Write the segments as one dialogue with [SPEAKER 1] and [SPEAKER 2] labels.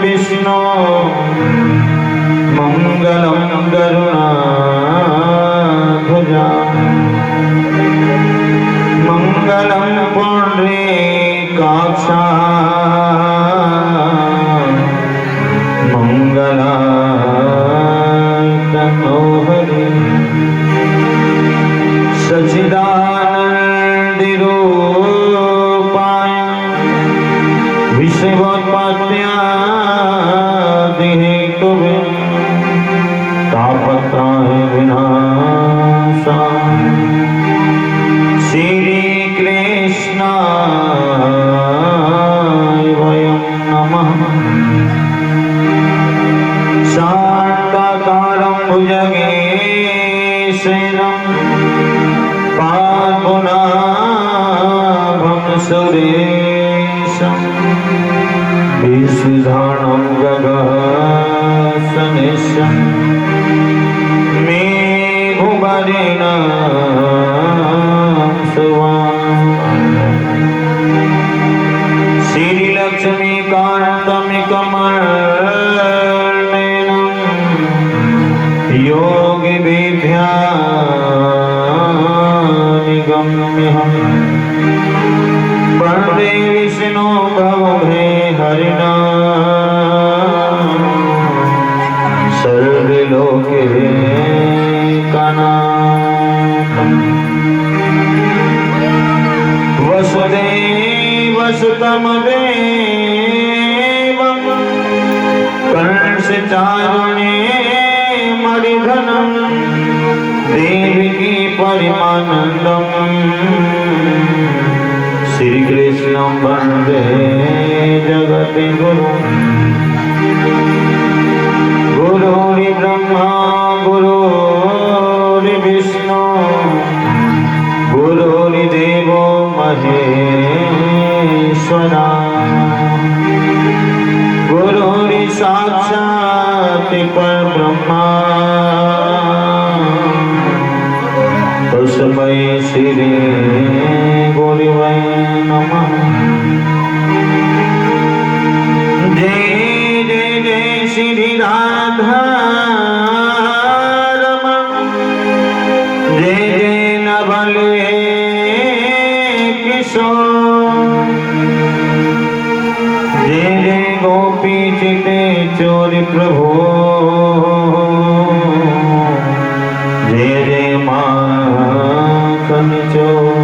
[SPEAKER 1] विष्णु मंगलम गरुणाध्वजा मंगलम पुंडरीकाक्षा मंगलाय तनो हरि सच्चिदानंद रूपाय विश्वोत्पत्त्यादि हेतुवे तापत्राय विनाशाय श्री कृष्णाय वयं नमः। शान्ताकारं भुजगेशयनं पद्मनाभं सुरेशं विशुद्धानं गगनसदृशं मेघवर्णं श्रीलक्ष्मीकान्तमिकमर्णेन योगिभिर्ध्यानिगम्यहं वन्दे विष्णु भवभे हरिणा सर्वलोकैकनाथं वसुदेवसुतमदेवं कंसचारुण्यमर्दनं देवकी परमानन्दं श्रीकृष्णं वन्दे जगद्गुरुं। गुरुर्ब्रह्मा गुरुर्विष्णु गुरुर्देवो महेश्वरा गुरुर्साक्षात् परब्रह्मा तस्मै श्री गुरुवे नमः। जय जय जय श्री राधा रमण जय जय नवल जय जय गोपी चिते चोर प्रभु जय जय माखन चोर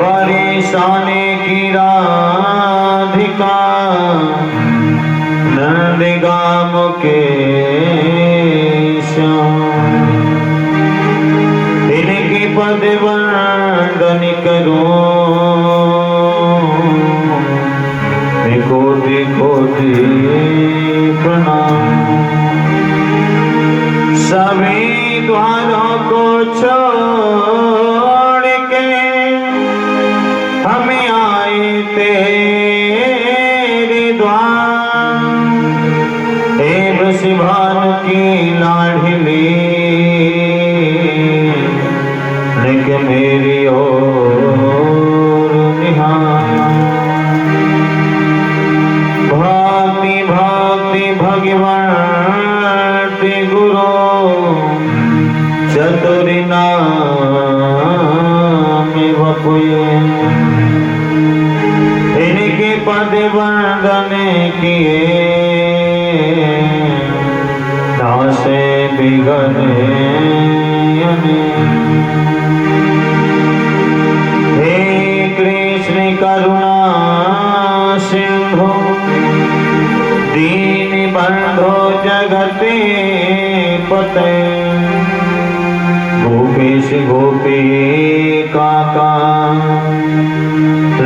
[SPEAKER 1] परेशानी की राधिका नंदगाम के इनकी पद वंदन करूं कोटि कोटि प्रणाम। सभी द्वारों को छोड़ के हम आए तेरे द्वार हे वृषभानु की लाडली लेके मेरी ओर निहार। भक्ति भक्ति भगवान गुरु चतुरी नाम बपुए इनके पद वंदन किए नासे बिगड़े हे कृष्ण करुणा सिंधु दीन बंधो जगते पते गोपेश गोपी काका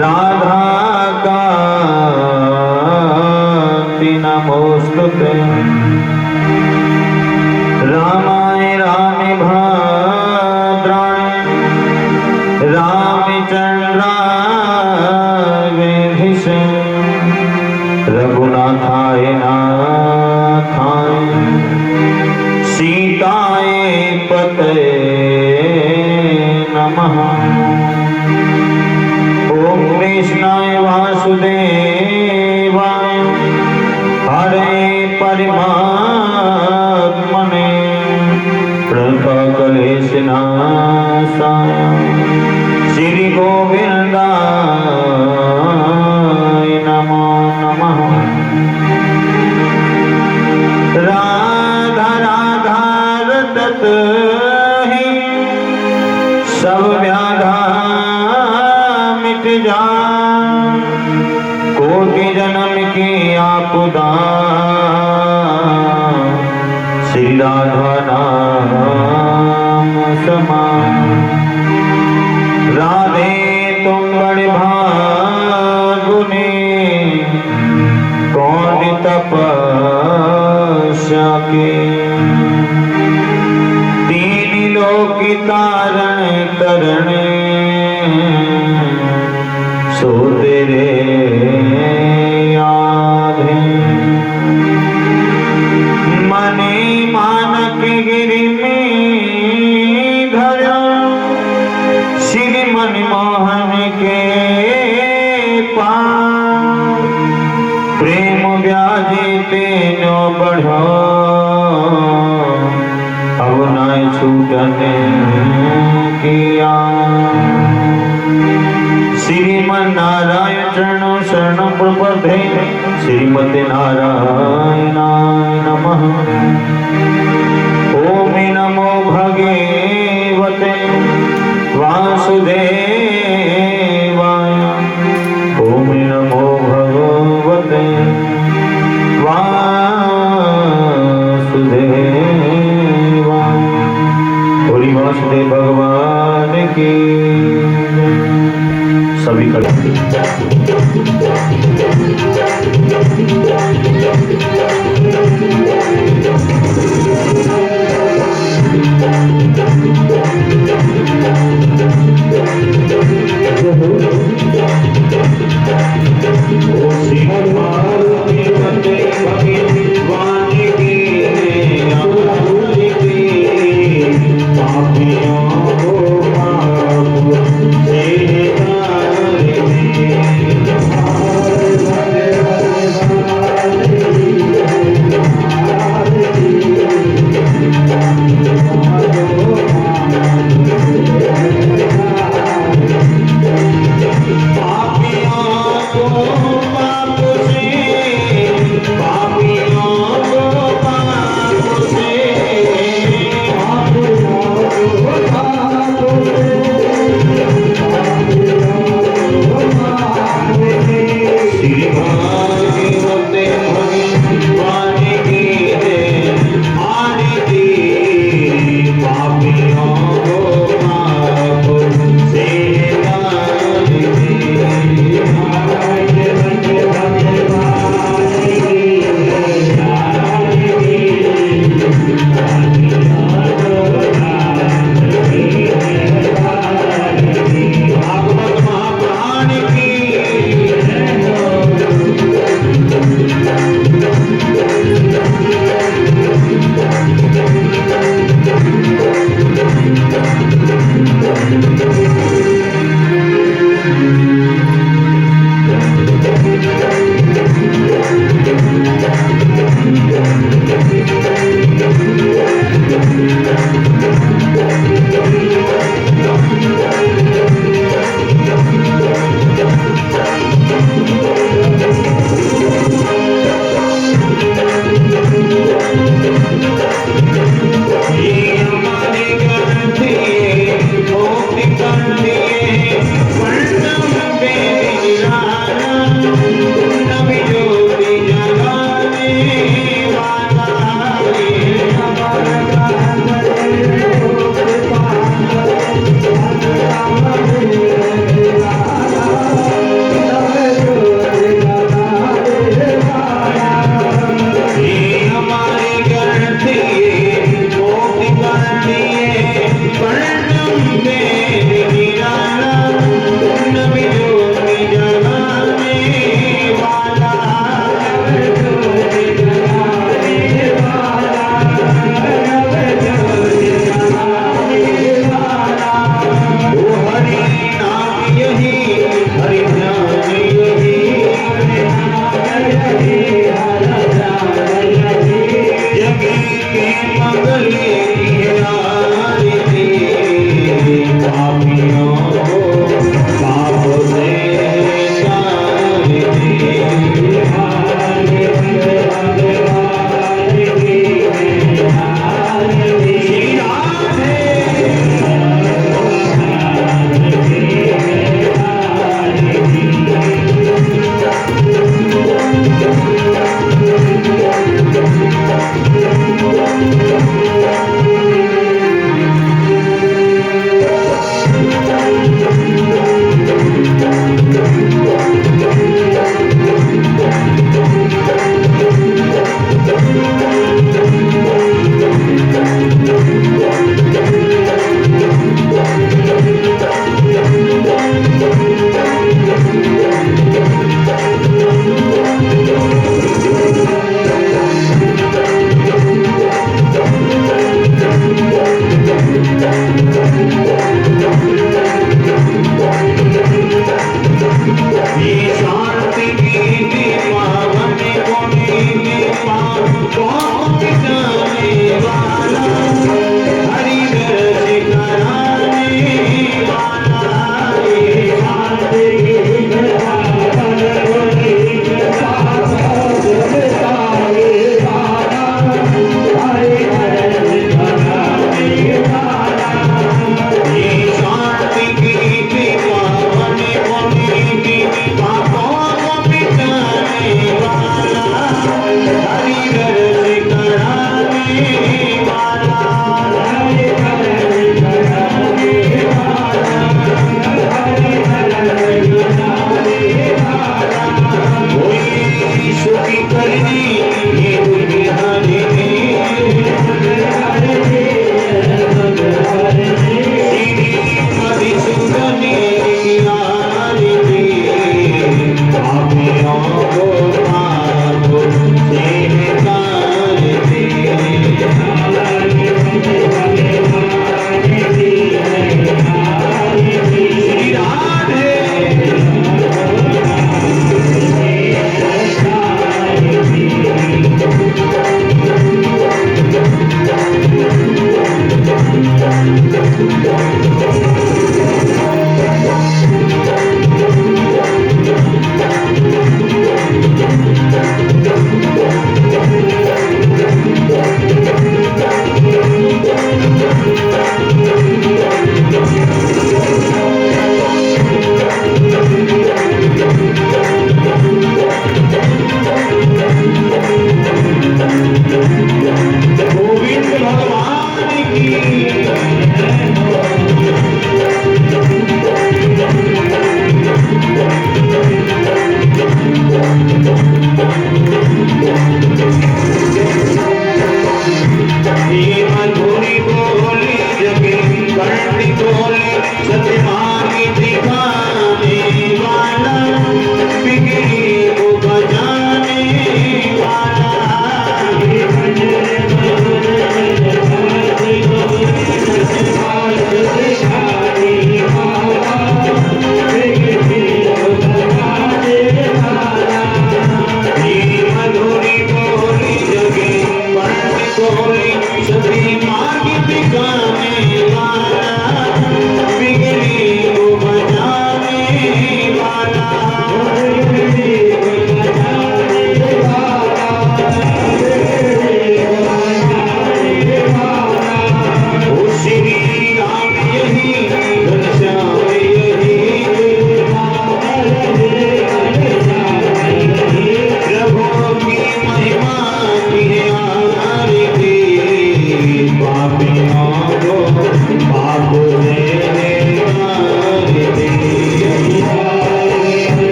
[SPEAKER 1] राधा कांति नमोस्तुते रामाय रामे भद्राय रामचंद्राय वेधिसे रघुनाथाय नाथाय सीताय पतये नमः। ओम कृष्णाय वासुदेवाय उदार श्री राधा नाम समान। राधे तुम बड़े भागुनी कौन तपस्या के। तीन लोक तारण करण सो तेरे आधे। मने मानक गिरि में धरा श्री मनमोहन के पास। प्रेम व्याजे तेनो बढ़ो अब न छूटने किया। श्रीमन नारायण चरणों शरण प्रपद्ये श्रीमते नारायणाय नमः। ओम नमो भगवते वासुदेवाय। ओम नमो भगवते वासुदेवाय। बोली वासुदेव भगवान की सभी कर।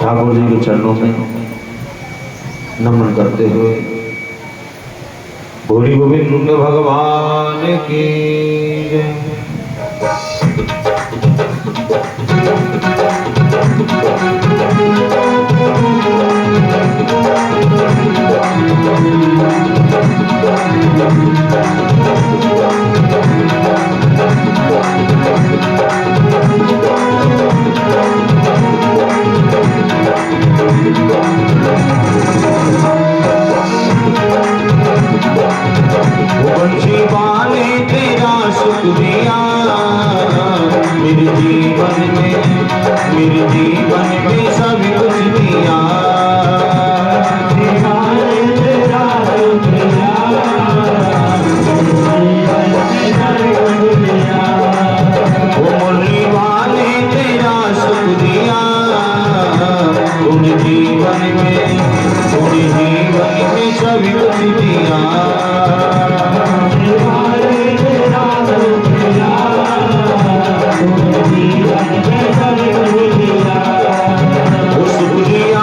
[SPEAKER 1] ठाकुर जी के चरणों में नमन करते हुए भोरी गोविंद भगवान की जय। मेरे जीवन में सब कुछ दिया मुरली वाले तेरा शुक्रिया तुम जीवन में सब कुछ दिया शुक्रिया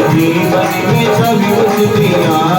[SPEAKER 2] जीवन में सभी कुछ दिया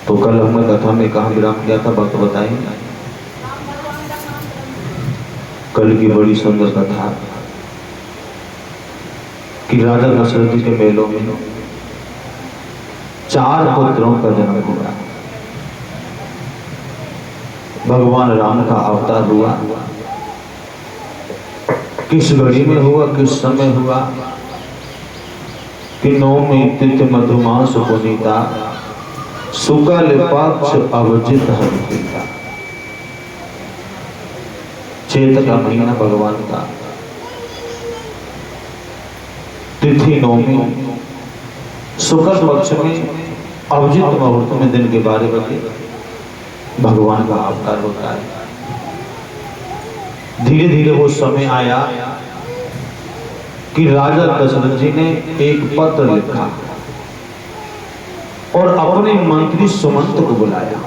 [SPEAKER 1] तो कल हमने कथा में कहा विराम किया था, भक्त बताएं। कल की बड़ी सुंदर कथा कि राजा दशरथ जी के मेलों में 4 पुत्रों का जन्म हुआ। भगवान राम का अवतार हुआ, किस घड़ी में हुआ, किस समय हुआ कि नवमी तिथि मधुमास पुनीता शुक्ल पक्ष अवजित हरिता। चैत का महीना भगवान का, तिथि नवमी, शुक्ल पक्ष में अवजित मुहूर्त में दिन के 12 बजे भगवान का अवतार होता है। धीरे धीरे वो समय आया कि राजा दशरथ जी ने एक पत्र लिखा और अपने मंत्री सुमंत को बुलाया,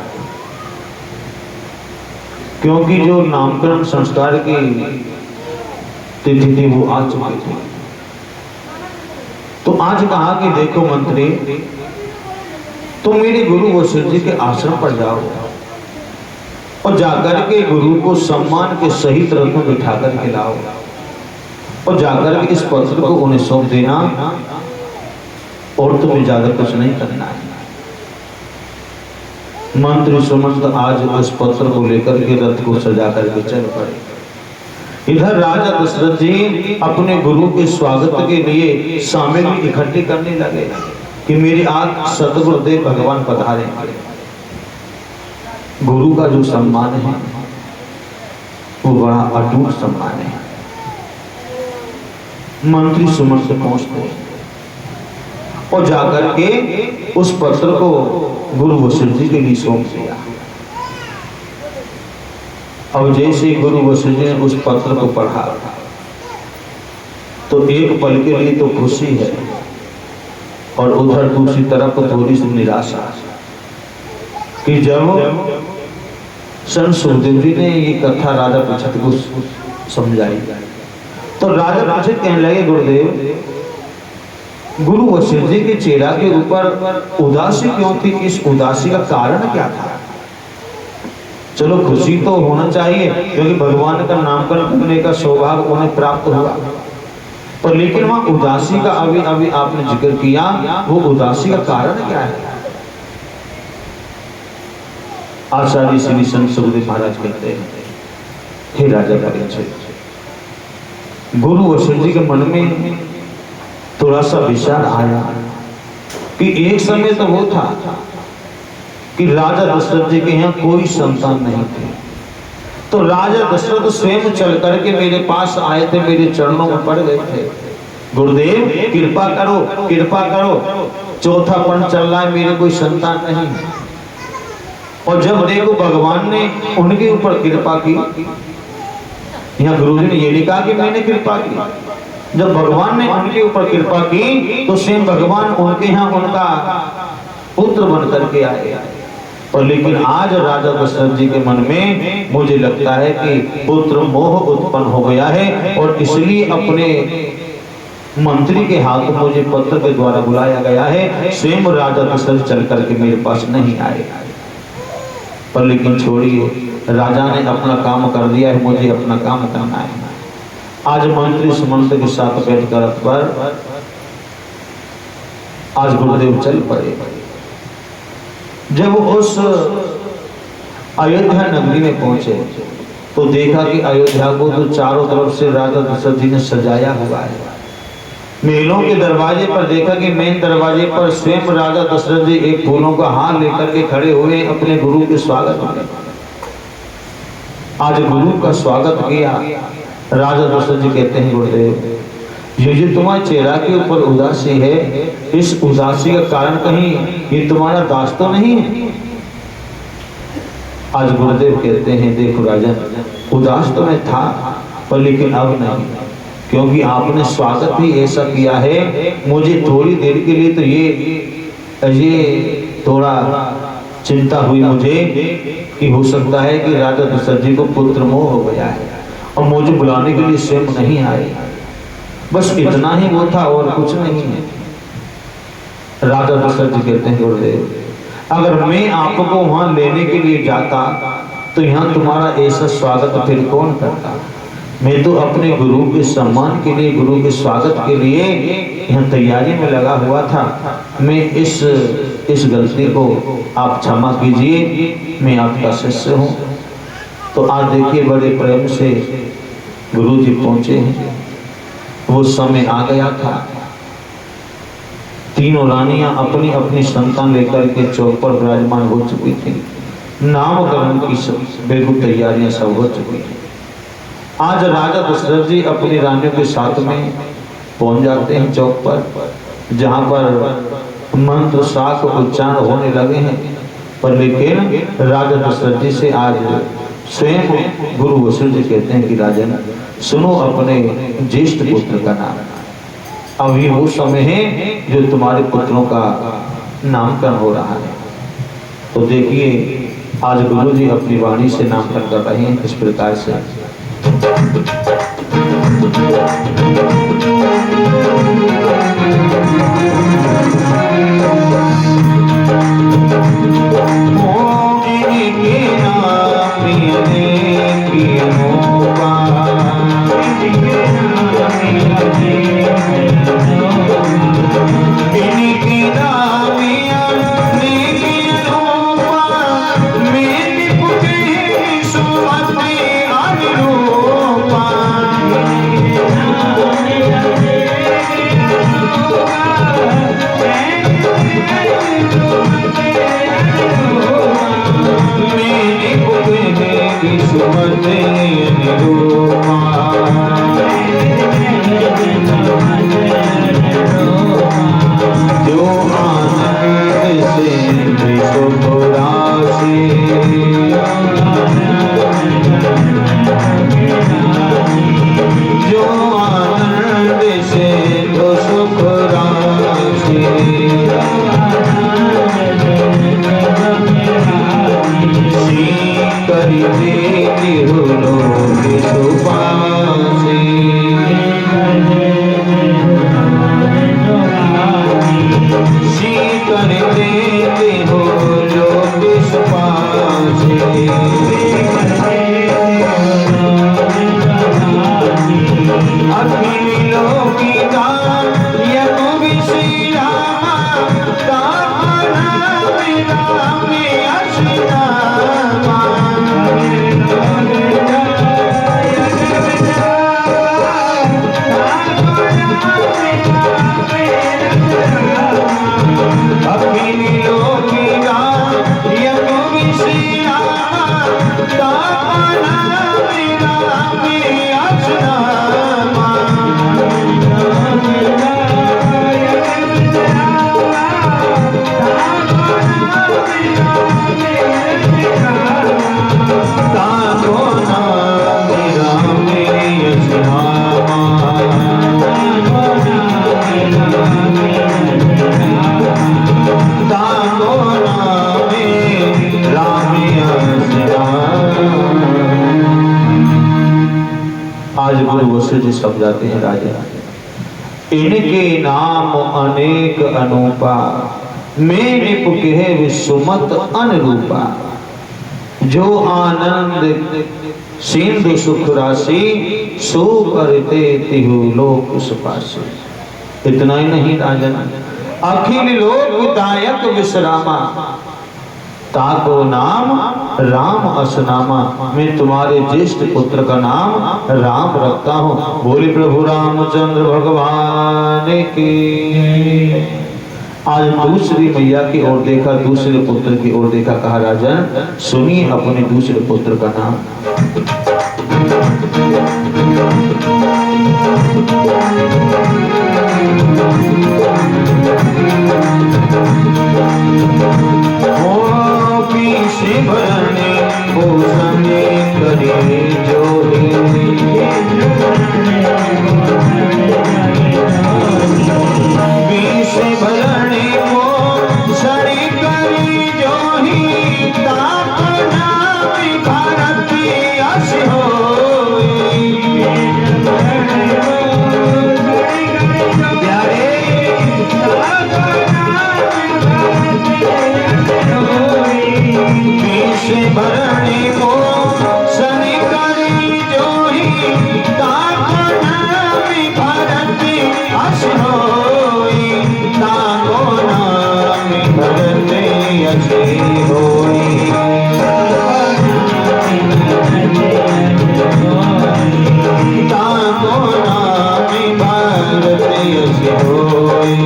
[SPEAKER 1] क्योंकि जो नामकरण संस्कार की तिथि थी वो आ चुकी थी। तो आज कहा कि देखो मंत्री, तुम मेरे गुरु वशिष्ठ जी के आश्रम पर जाओ और जाकर के गुरु को सम्मान के सहित रथ में बिठा कर के लाओ और जाकर के इस पत्र को उन्हें सौंप देना और तुम्हें ज्यादा कुछ नहीं करना है। मंत्री सुमंत आज उस पत्र को लेकर के रथ को सजा करके चल पड़े। इधर राजा दशरथ जी अपने गुरु के स्वागत के लिए सामग्री इकट्ठी करने लगे कि मेरे आज सतगुरुदेव भगवान पधारे। गुरु का जो सम्मान है वो बड़ा अटूट सम्मान है। मंत्री सुमन से पहुंचते और जाकर के उस पत्र को गुरु वशिष्ठ जी के लिए सौंप दिया। अब जैसे गुरु वशिष्ठ जी ने उस पत्र को पढ़ा तो एक पल के लिए तो खुशी है और उधर दूसरी तरफ थोड़ी सी निराशा कि जब संत सुखदेव जी ने ये कथा राजा परीक्षित को समझाई तो राजा परीक्षित कहने लगे, गुरुदेव, गुरु वशिष्ठ जी के चेहरा के ऊपर उदासी क्यों थी? इस उदासी का कारण क्या था? चलो खुशी तो होना चाहिए क्योंकि भगवान का नामकरण करने का सौभाग्य उन्हें प्राप्त हुआ, पर लेकिन वहां उदासी का अभी आपने जिक्र किया, वो उदासी का कारण क्या है? आचार्य श्री संत सुखदेव महाराज कहते हैं, हे राजा परीक्षित, गुरु वशिष्ठ जी के मन में थोड़ा सा विचार आया कि एक समय तो वो था कि राजा दशरथ जी के यहाँ कोई संतान नहीं थे, तो राजा दशरथ स्वयं चल करके मेरे पास आए थे, मेरे चरणों में पड़ गए थे, गुरुदेव कृपा करो, कृपा करो, चौथा पण चल रहा है, मेरे कोई संतान नहीं। और जब देखो भगवान ने उनके ऊपर कृपा की, यहाँ गुरु जी ने ये लिखा कि मैंने कृपा की, जब भगवान ने उनके ऊपर कृपा की तो स्वयं भगवान उनके यहाँ उनका पुत्र बन करके आए। और लेकिन आज राजा दशरथ जी के मन में मुझे लगता है कि पुत्र मोह उत्पन्न हो गया है और इसलिए अपने मंत्री के हाथ मुझे पत्र के द्वारा बुलाया गया है, स्वयं राजा दशरथ चल करके मेरे पास नहीं आए। पर लेकिन छोड़िए, राजा ने अपना काम कर दिया है, मुझे अपना काम करना है। आज मंत्री सुमंत के साथ बैठकर पर आज गुरुदेव चल पड़े। जब उस अयोध्या नगरी में पहुंचे तो देखा कि अयोध्या को तो चारों तरफ से राजा दशरथ जी ने सजाया हुआ है। महलों के दरवाजे पर देखा कि मेन दरवाजे पर स्वयं राजा दशरथ जी एक फूलों का हार लेकर के खड़े हुए अपने गुरु के स्वागत में। आज गुरु का स्वागत किया। राजा दशरथ जी कहते हैं, गुरुदेव, ये तुम्हारे चेहरा के ऊपर उदासी है, इस उदासी का कारण कहीं ये तुम्हारा दास तो नहीं है? आज गुरुदेव कहते हैं, देखो राजन, उदास तो मैं था पर लेकिन अब नहीं, क्योंकि आपने स्वागत ही ऐसा किया है, मुझे थोड़ी देर के लिए तो ये थोड़ा चिंता हुई मुझे कि हो सकता है कि राजा दशरथ जी को पुत्र मोह हो गया है और मुझे बुलाने के लिए स्वयं नहीं आए। बस इतना ही वो था और कुछ नहीं है। राजा दशरथ जी कहते हैं, गुरुदेव, अगर मैं आपको वहां लेने के लिए जाता तो यहाँ तुम्हारा ऐसा स्वागत फिर कौन करता? मैं तो अपने गुरु के सम्मान के लिए, गुरु के स्वागत के लिए यहाँ तैयारी में लगा हुआ था। मैं इस गलती को आप क्षमा कीजिए, मैं आपका शिष्य हूँ। तो आज देखिए बड़े प्रेम से गुरु जी पहुंचे हैं। वो समय आ गया था, तीनों रानियां अपनी अपनी संतान लेकर के चौक पर विराजमान हो चुकी थी। नामकरण की बिल्कुल तैयारियां सब हो चुकी थी। आज राजा दशरथ जी अपनी रानियों के साथ में पहुंच जाते हैं चौक पर, जहां पर मंत्र शास्त्र उच्चारण होने लगे हैं। पर लेकिन राजा दशरथ जी से आज स्वयं गुरु वशिष्ठ जी कहते हैं कि राजन सुनो अपने ज्येष्ठ पुत्र का नाम। अब ये वो समय है जो तुम्हारे पुत्रों का नामकरण हो रहा है। तो देखिए आज गुरु जी अपनी वाणी से नामकरण कर रहे हैं इस प्रकार से। आज गुरु वशिष्ठ जी समझाते हैं राजा, इनके नाम अनेक अनूपा, मैं निप कहे विसुमत अनुरूपा। जो आनंद सिंधु सुख राशि, सो करते तिहु लोक सुपासी। इतना ही नहीं राजन, अखिल लोक दायक विश्रामा, ताको नाम राम असनामा। मैं तुम्हारे ज्येष्ठ पुत्र का नाम राम रखता हूँ। बोले प्रभु रामचंद्र भगवान की। आज दूसरी मैया की ओर देखा, दूसरे पुत्र की ओर देखा, कहा राजन सुनिए अपने दूसरे पुत्र का नाम। से भरने पोषणे करे जो से भरने पोषणे करे जो ही, तापना भारत यश होई। भरणी को शनि करी जो ही, ताको नाम भरत यश होई। ताको नाम भरत यश होई। ताको नाम भरत यश होई।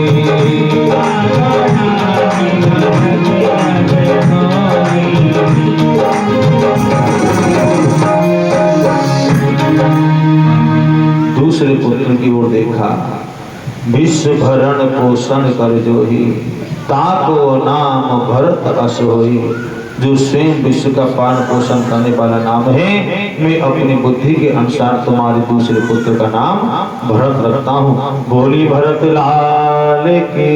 [SPEAKER 1] दूसरे पुत्र की ओर देखा, विश्व भरण पोषण कर जो ही, ताको नाम भरत अस होई। जो स्वयं विश्व का पालन पोषण करने वाला नाम है, मैं अपनी बुद्धि के अनुसार तुम्हारे दूसरे पुत्र का नाम भरत रखता हूँ। बोली भरत लाल की।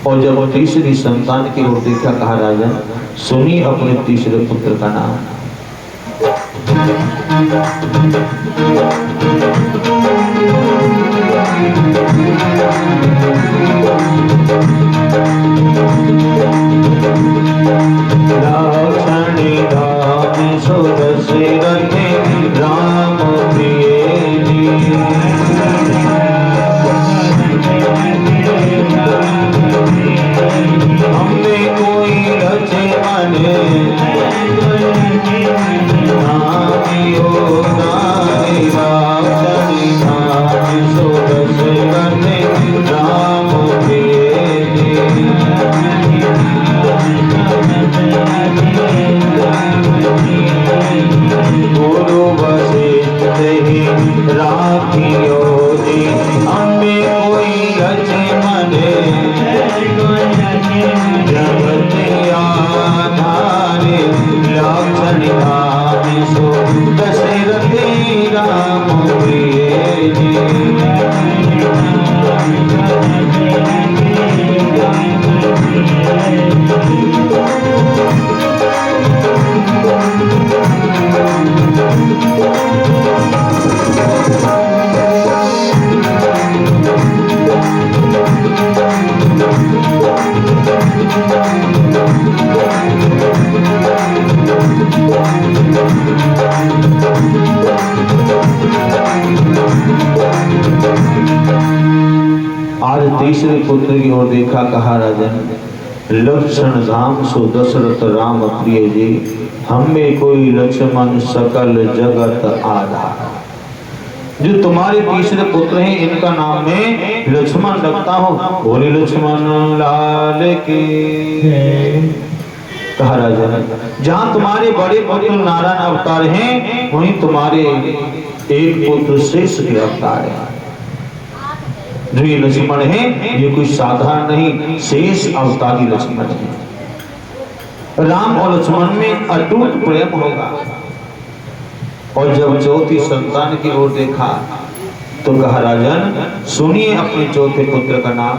[SPEAKER 1] और जब तीसरी संतान की ओर देखा, कहा राजन सुनिए अपने तीसरे पुत्र का नाम। लाक्षणी धाम सुदशरथ राम प्रिय जी। हमने कोई रचे मने, गुरु वशिष्ठ ही राखियो जी। हमें कोई रचे मने, जगत आधारे लक्षण धाम सो दशरथ राम प्रिय जी। तीसरे पुत्र की ओर देखा, कहा राजन लक्षण धाम सो दशरथ राम प्रिय जी, हमें कोई लक्ष्मण सकल जगत आधार। जो तुम्हारे तीसरे पुत्र हैं इनका नाम मैं लक्ष्मण रखता हूँ, बोले लक्ष्मण लाल के। कहा राजा जहाँ तुम्हारे बड़े पुत्र नारायण अवतार हैं वहीं तुम्हारे एक पुत्र शेष के अवतार है। जो ये लक्ष्मण है ये कोई साधारण नहीं, शेष अवतारी लक्ष्मण है। राम और लक्ष्मण में अटूट प्रेम होगा। और जब चौथी संतान की ओर देखा तो कहा राजन सुनिए अपने चौथे पुत्र का नाम।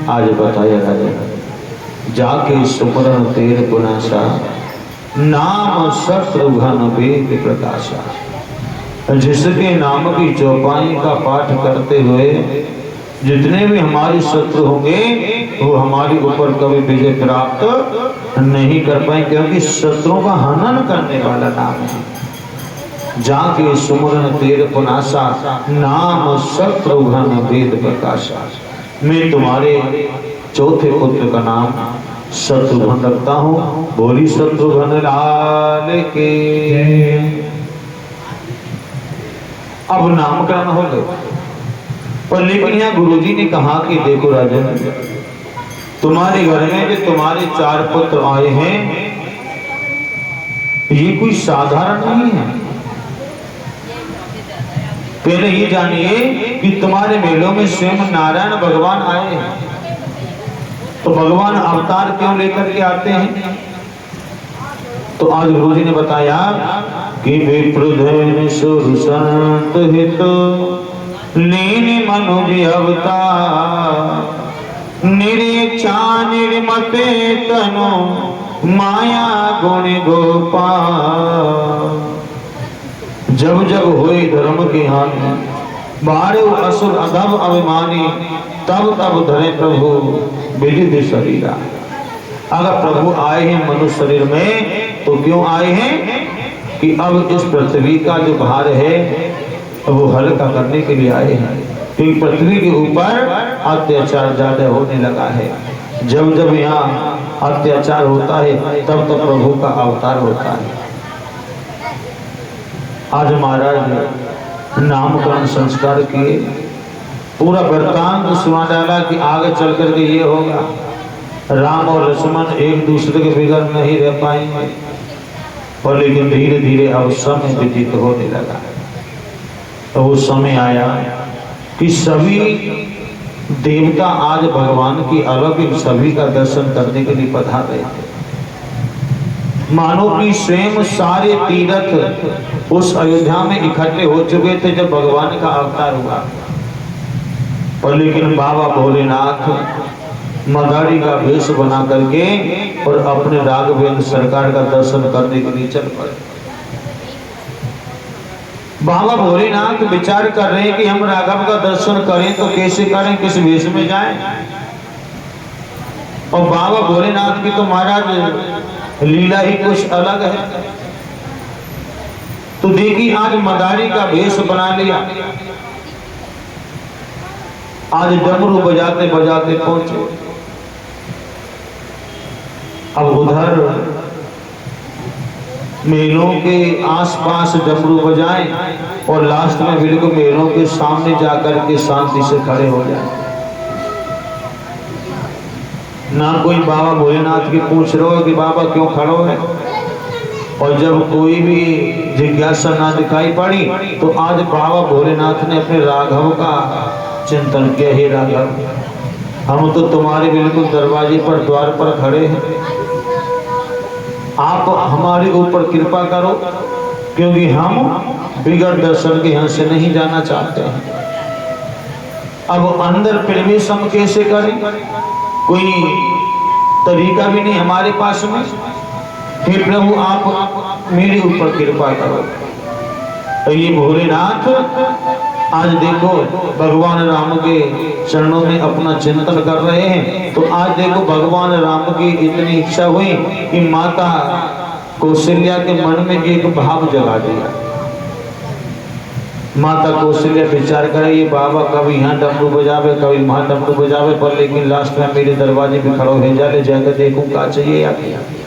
[SPEAKER 1] आज बताया राजा जाके सुमरन तेर गुनासा, नाम शत्रुघ्न वेद प्रकाशा। जिसके नाम की चौपाई का पाठ करते हुए जितने भी हमारे शत्रु होंगे वो हमारे ऊपर कभी विजय प्राप्त नहीं कर पाए, क्योंकि शत्रुओं का हनन करने वाला नाम है। जाके सुमरन तेर पुनासा, नाम शत्रुघ्न वेद प्रकाशा। मैं तुम्हारे चौथे पुत्र का नाम शत्रुघ्न रखता हूँ, बोली शत्रुघ्न लाल के। अब नामकरण हो गए, पर लेकिन यहाँ गुरुजी ने कहा कि देखो राजन तुम्हारे घर में जो तुम्हारे 4 पुत्र आए हैं ये कोई साधारण नहीं है। पहले ये जानिए कि तुम्हारे मेलों में स्वयं नारायण भगवान आए हैं, तो भगवान अवतार क्यों लेकर के आते हैं? तो आज गुरुजी ने बताया कि विप्रधन सुर संत हित लीन मनु भी अवतार, निरीक्षा निर्मते तनु माया गुण गोपाल। जब जब हुए धर्म की हानि, बारे असुर अधम अभिमानी, तब तब धरे प्रभु विधि शरीरा। अगर प्रभु आए हैं मनुष्य शरीर में तो क्यों आए हैं? कि अब इस पृथ्वी का जो भार है वो हल्का करने के लिए आए हैं, क्योंकि पृथ्वी के ऊपर अत्याचार ज्यादा होने लगा है। जब जब यहाँ अत्याचार होता है तब तब प्रभु का अवतार होता है। आज महाराज नामकरण संस्कार किए, पूरा वृत्तांत सुना डाला कि आगे चल करके ये होगा, राम और लक्ष्मण एक दूसरे के बिगड़ नहीं रह पाएंगे। और लेकिन धीरे धीरे अब समय व्यतीत होने लगा, तो वो समय आया कि सभी देवता आज भगवान की अलौकिक सभी का दर्शन करने के लिए पधार रहे थे। मानो कि स्वयं सारे तीर्थ उस अयोध्या में इकट्ठे हो चुके थे जब भगवान का अवतार हुआ। पर लेकिन बाबा भोलेनाथ मदारी का वेश बना करके और अपने राघवेंद्र सरकार का दर्शन करने के लिए चल पड़े। बाबा भोलेनाथ विचार कर रहे हैं कि हम राघव का दर्शन करें तो कैसे करें, किस वेश में जाएं। और बाबा भोलेनाथ की तो महाराज लीला ही कुछ अलग है। तो देखिए आज मदारी का भेष बना लिया, आज डमरू बजाते बजाते पहुंचे। अब उधर मेलों के आसपास डमरू बजाएं और लास्ट में बिल्कुल मेलों के सामने जाकर के शांति से खड़े हो जाए। ना कोई बाबा भोलेनाथ की पूछ रहे हो कि बाबा क्यों खड़ो है। और जब कोई भी जिज्ञासा ना दिखाई पड़ी तो आज बाबा भोलेनाथ ने अपने राघव का चिंतन किया। हे राघव, हम तो तुम्हारे बिल्कुल दरवाजे पर द्वार पर खड़े हैं, आप हमारे ऊपर कृपा करो, क्योंकि हम बिगड़ दर्शन के यहाँ से नहीं जाना चाहते हैं। अब अंदर प्रवेश हम कैसे करें, कोई तरीका भी नहीं हमारे पास में। हे प्रभु, आप मेरे ऊपर कृपा करो। तो ये भोलेनाथ आज देखो भगवान राम के चरणों में अपना चिंतन कर रहे हैं। तो आज देखो भगवान राम की इतनी इच्छा हुई कि माता कौशल्या के मन में एक भाव जगा दिया। माता कौशल्या विचार करे ये बाबा कभी यहाँ डमरू बजावे कभी वहाँ डमरू बजावे, पर लेकिन लास्ट में मेरे दरवाजे पे खड़ो हो जाए, जाकर देखूं क्या चाहिए आपके।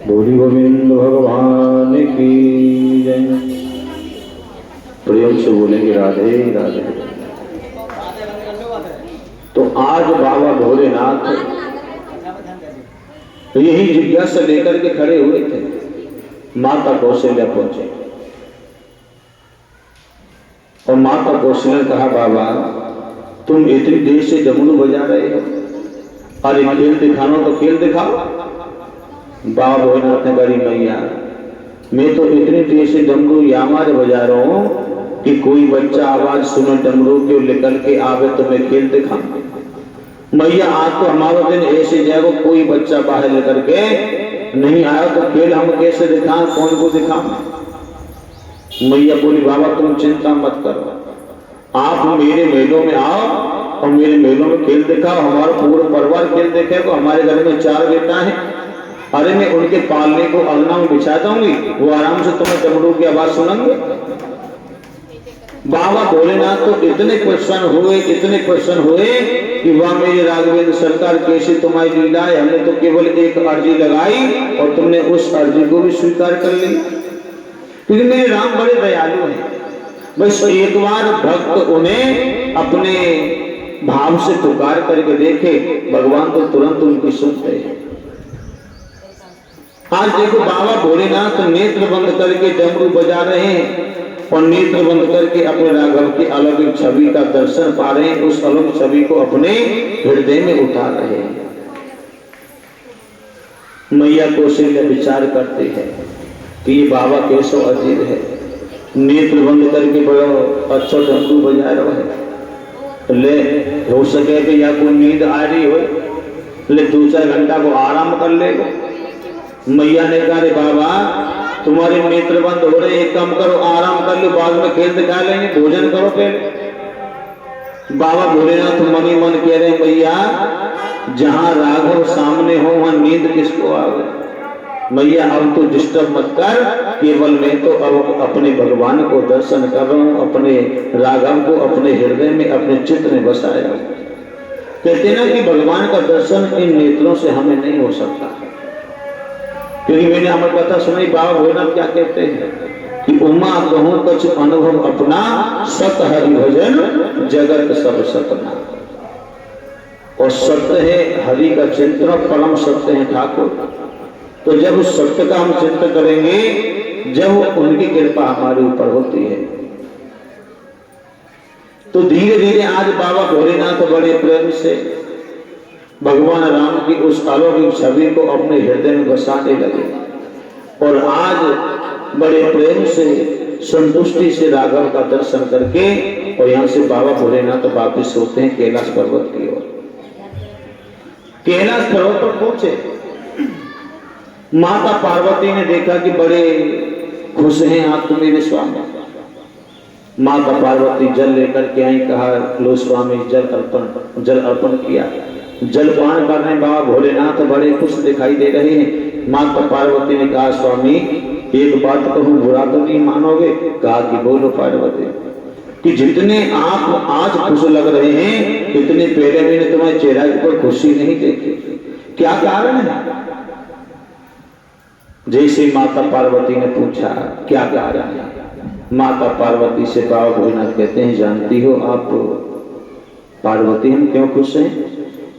[SPEAKER 1] बोली गोविंद भगवान की जय। प्रेम से बोलेंगे राधे राधे। तो आज बाबा भोलेनाथ यही जिज्ञासा लेकर के खड़े हुए थे। माता कौशल्या पहुंचे और माता कौशल्या ने कहा बाबा तुम इतनी देर से डमरू बजा रहे हो, अरे खेल दिखाना तो खेल दिखाओ। बाबा भोलेनाथ ने करी मैया मैं तो इतनी देर से डमरू यामार बजा रहा हूँ कि कोई बच्चा आवाज सुने डमरू के निकल के आवे तो मैं खेल दिखा। मैया आज तो हमारा दिन ऐसे जाएगा, कोई बच्चा बाहर लेकर के नहीं आया तो खेल हम कैसे दिखाएं, कौन को दिखाएं। मैया बोली बाबा तुम चिंता मत करो, आप मेरे मेलों में आओ और मेरे मेलों में खेल दिखाओ, हमारा पूरा परिवार खेल देखेगा। हमारे घर में 4 बेटा है, अरे मैं उनके पालने को अंगना में बिछा दूंगी, वो आराम से तुम्हें डमरू की आवाज सुनेंगे। बाबा भोलेनाथ तो इतने प्रसन्न हुए कि वह मेरी राघवेंद्र सरकार कैसे तुम्हारी लीला है, हमने तो केवल एक अर्जी लगाई और तुमने उस अर्जी को भी स्वीकार कर लिया। क्योंकि मेरे राम बड़े दयालु हैं, बस एक बार भक्त उन्हें अपने भाव से पुकार करके देखे, भगवान तो तुरंत उनकी सुनते हैं। आज देखो बाबा भोलेनाथ नेत्र बंद करके डमरू बजा रहे हैं और नेत्र बंद करके अपने राघव की अलौकिक छवि का दर्शन पा रहे हैं, उस अलौकिक छवि को अपने हृदय में उतार रहे हैं। मैया कौशल्या विचार करते हैं कि ये बाबा कैसो अजीब है, नेत्र बंद करके बड़ा अच्छा डमरू बजा रहा है। ले हो सके कि या कोई नींद आ रही हो, ले 2-4 घंटा को आराम कर लेगा। मैया ने कहा रे बाबा तुम्हारे नेत्र बंद हो रहे, एक काम करो आराम कर लो, बाद में खेल दिखा लेंगे, भोजन करो फिर। बाबा भोलेनाथ मन ही मन कह रहे मैया जहां राघव सामने हो वहां नींद किसको आवे। मैया अब तो डिस्टर्ब मत कर, केवल मैं तो अब अपने भगवान को दर्शन कर रहा हूँ, अपने राघव को अपने हृदय में अपने चित्त में बसाया। कहते ना कि भगवान का दर्शन इन नेत्रों से हमें नहीं हो सकता, क्योंकि मैंने अमर कथा सुनी, बाबा भोलेनाथ क्या कहते हैं कि उमा कहूं कुछ अनुभव अपना, सत हरि भजन जगत सब सपना। और सत्य है हरि का चिंतन, परम सत्य है ठाकुर। तो जब उस सत्य का हम चिंतन करेंगे, जब उनकी कृपा हमारे ऊपर होती है, तो धीरे धीरे आज बाबा भोलेनाथ बड़े प्रेम से भगवान राम की उस अलौकिक छवि को अपने हृदय में बसाने लगे। और आज बड़े प्रेम से संतुष्टि से राघव का दर्शन करके और यहाँ से बाबा भोलेनाथ वापिस होते हैं कैलाश पर्वत की ओर। कैलाश पर्वत पर पहुंचे, माता पार्वती ने देखा कि बड़े खुश हैं आप तो मेरे स्वामी। माता पार्वती जल लेकर के आई, कहा लो स्वामी जल अर्पण किया। जलपान करने बाबा भोलेनाथ बड़े खुश दिखाई दे रहे हैं। माता पार्वती ने कहा स्वामी एक बात कहूं, बुरा तो नहीं मानोगे? कहा कि बोलो पार्वती, कि जितने आप आज खुश लग रहे हैं, इतने पहले मैंने तुम्हारे चेहरे पर खुशी नहीं देखी, क्या कारण है? जैसे माता पार्वती ने पूछा क्या कारण है, माता पार्वती से बाबा भोलेनाथ कहते हैं जानती हो आप पार्वती हम क्यों खुश हैं?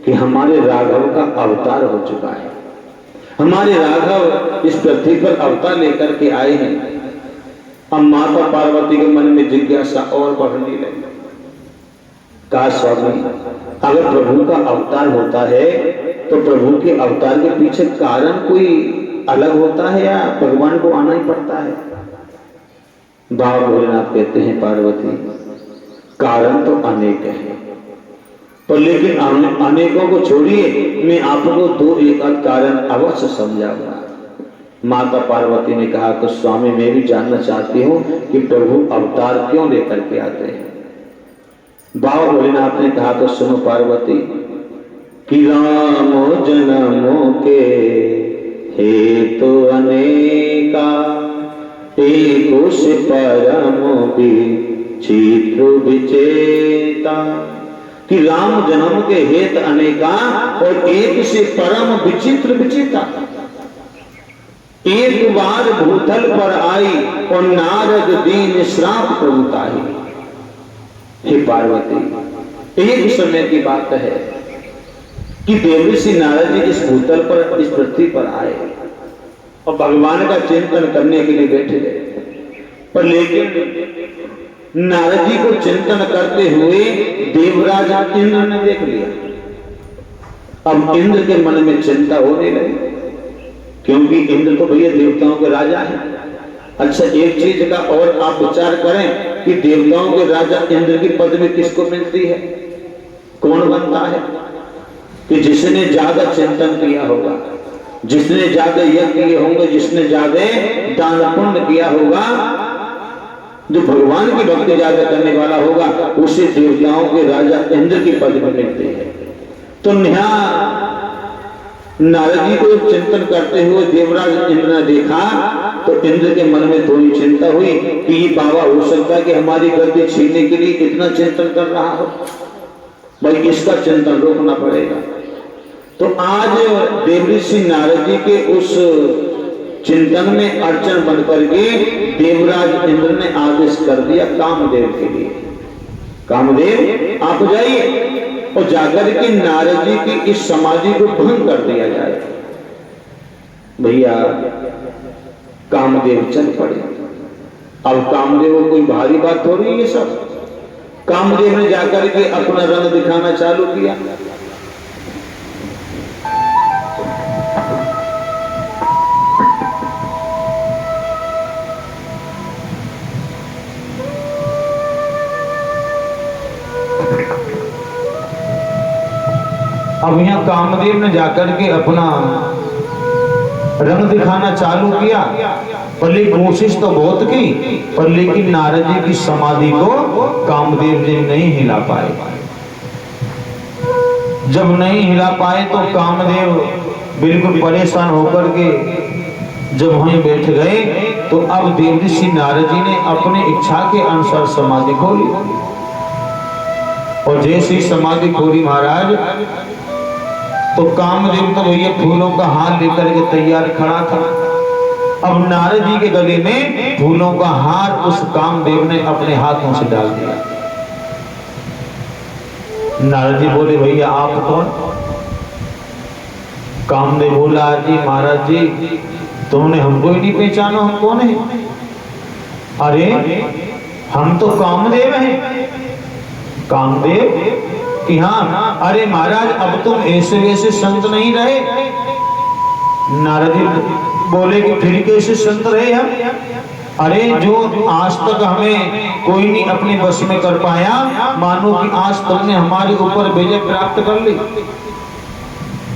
[SPEAKER 1] कि हमारे राघव का अवतार हो चुका है। हमारे राघव इस पृथ्वी पर अवतार लेकर के आए हैं। अब माता पार्वती के मन में जिज्ञासा और बढ़ने लगी। कहा स्वामी अगर प्रभु का अवतार होता है तो प्रभु के अवतार के पीछे कारण कोई अलग होता है या भगवान को आना ही पड़ता है? बाबा भोलेनाथ कहते हैं पार्वती कारण तो अनेक है, पर लेकिन अनेकों को छोड़िए, मैं आपको दो एक कारण अवश्य समझाऊंगा। माता पार्वती ने कहा तो स्वामी मैं भी जानना चाहती हूँ कि प्रभु अवतार क्यों लेकर के आते हैं। बाबा भोलेनाथ ने कहा तो सुनो पार्वती कि राम जन्मों के हेतु अनेका, एको से परम विचित्र विचेता। कि राम जन्म के हेत अनेका और एक से परम विचित्र विचेता। एक बार भूतल पर आई और नारद दीन श्राप प्रभुताई। हे पार्वती एक समय की बात है कि देवर्षि नारद जी इस भूतल पर इस पृथ्वी पर आए और भगवान का चिंतन करने के लिए बैठे गए। पर लेकिन नारद जी को चिंतन करते हुए देवराज इंद्र ने देख लिया। अब इंद्र के मन में चिंता होने लगी, क्योंकि इंद्र तो भैया देवताओं के राजा हैं। अच्छा एक चीज का और आप विचार करें कि देवताओं के राजा इंद्र की पदवी किसको मिलती है? कौन बनता है? कि जिसने ज्यादा चिंतन किया होगा, जिसने ज्यादा यज्ञ किए होंगे, जिसने ज्यादा दान पुण्य किया होगा, जो भगवान की भक्ति ज्यादा करने वाला होगा, उसे देवताओं के राजा इंद्र की पदवी मिलती है। तो नारद जी को चिंतन करते हुए देवराज इंद्र ने देखा तो इंद्र के मन में थोड़ी चिंता हुई कि ये बाबा हो सकता है कि हमारी गद्दी छीनने के लिए इतना चिंतन कर रहा हो, भाई इसका चिंतन रोकना पड़ेगा। तो आज देवर्षि नारद जी के उस चिंतन में अर्चन बन करके देवराज इंद्र ने आदेश कर दिया कामदेव के लिए, कामदेव आप जाइए और जाकर के नारद जी की इस समाधि को भंग कर दिया जाए। भैया कामदेव चल पड़े। अब कामदेव को कोई भारी बात हो रही है ये सब। कामदेव ने जाकर के अपना रंग दिखाना चालू किया। अब यहाँ कामदेव ने जाकर के अपना रंग दिखाना चालू किया, पर लेकिन कोशिश तो बहुत की, पर लेकिन नारद जी की समाधि को कामदेव जी नहीं हिला पाए। जब नहीं हिला पाए तो कामदेव बिल्कुल परेशान होकर के जब वहीं बैठ गए तो अब देवर्षि नारद जी ने अपने इच्छा के अनुसार समाधि खोली। और जैसी समाधि खोली महाराज तो कामदेव तो भैया फूलों का हार लेकर के तैयार खड़ा था। अब नारद जी के गले में फूलों का हार उस कामदेव ने अपने हाथों से डाल दिया। नारद जी बोले, भैया आप कौन? कामदेव बोला, जी महाराज जी, तुमने हमको ही नहीं पहचाना, हम कौन है? अरे हम तो कामदेव हैं। कामदेव कि हाँ, अरे महाराज अब तुम ऐसे वैसे संत नहीं रहे। नारद जी बोले कि फिर कैसे संत रहे हम? अरे जो आज तक हमें कोई नहीं अपने बस में कर पाया, मानो कि आज तुमने हमारे ऊपर विजय प्राप्त कर ली।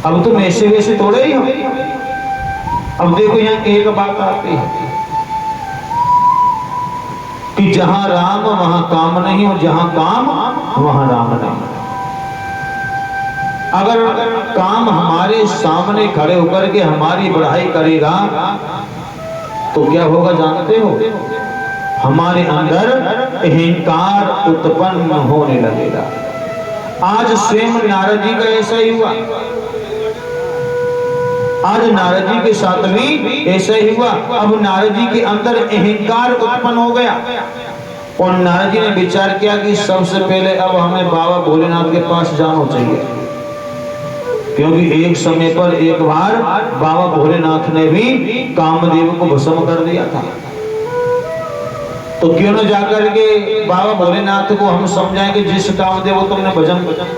[SPEAKER 1] अब तुम ऐसे वैसे थोड़े ही हो। अब देखो यहाँ एक बात आती है कि जहां राम वहां काम नहीं, और जहां काम वहां राम नहीं। अगर काम हमारे सामने खड़े होकर के हमारी बढ़ाई करेगा तो क्या होगा जानते हो? हमारे अंदर अहंकार उत्पन्न होने लगेगा। आज स्वयं नारद जी का ऐसा ही हुआ। आज नारद जी के साथ भी ऐसा ही हुआ। अब नारद जी के अंदर अहंकार उत्पन्न हो गया और नारद जी ने विचार किया कि सबसे पहले अब हमें बाबा भोलेनाथ के पास जाना चाहिए, क्योंकि एक समय पर एक बार बाबा भोलेनाथ ने भी कामदेव को भस्म कर दिया था। तो क्यों न जाकर के बाबा भोलेनाथ को हम समझाएं कि जिस कामदेव को तुमने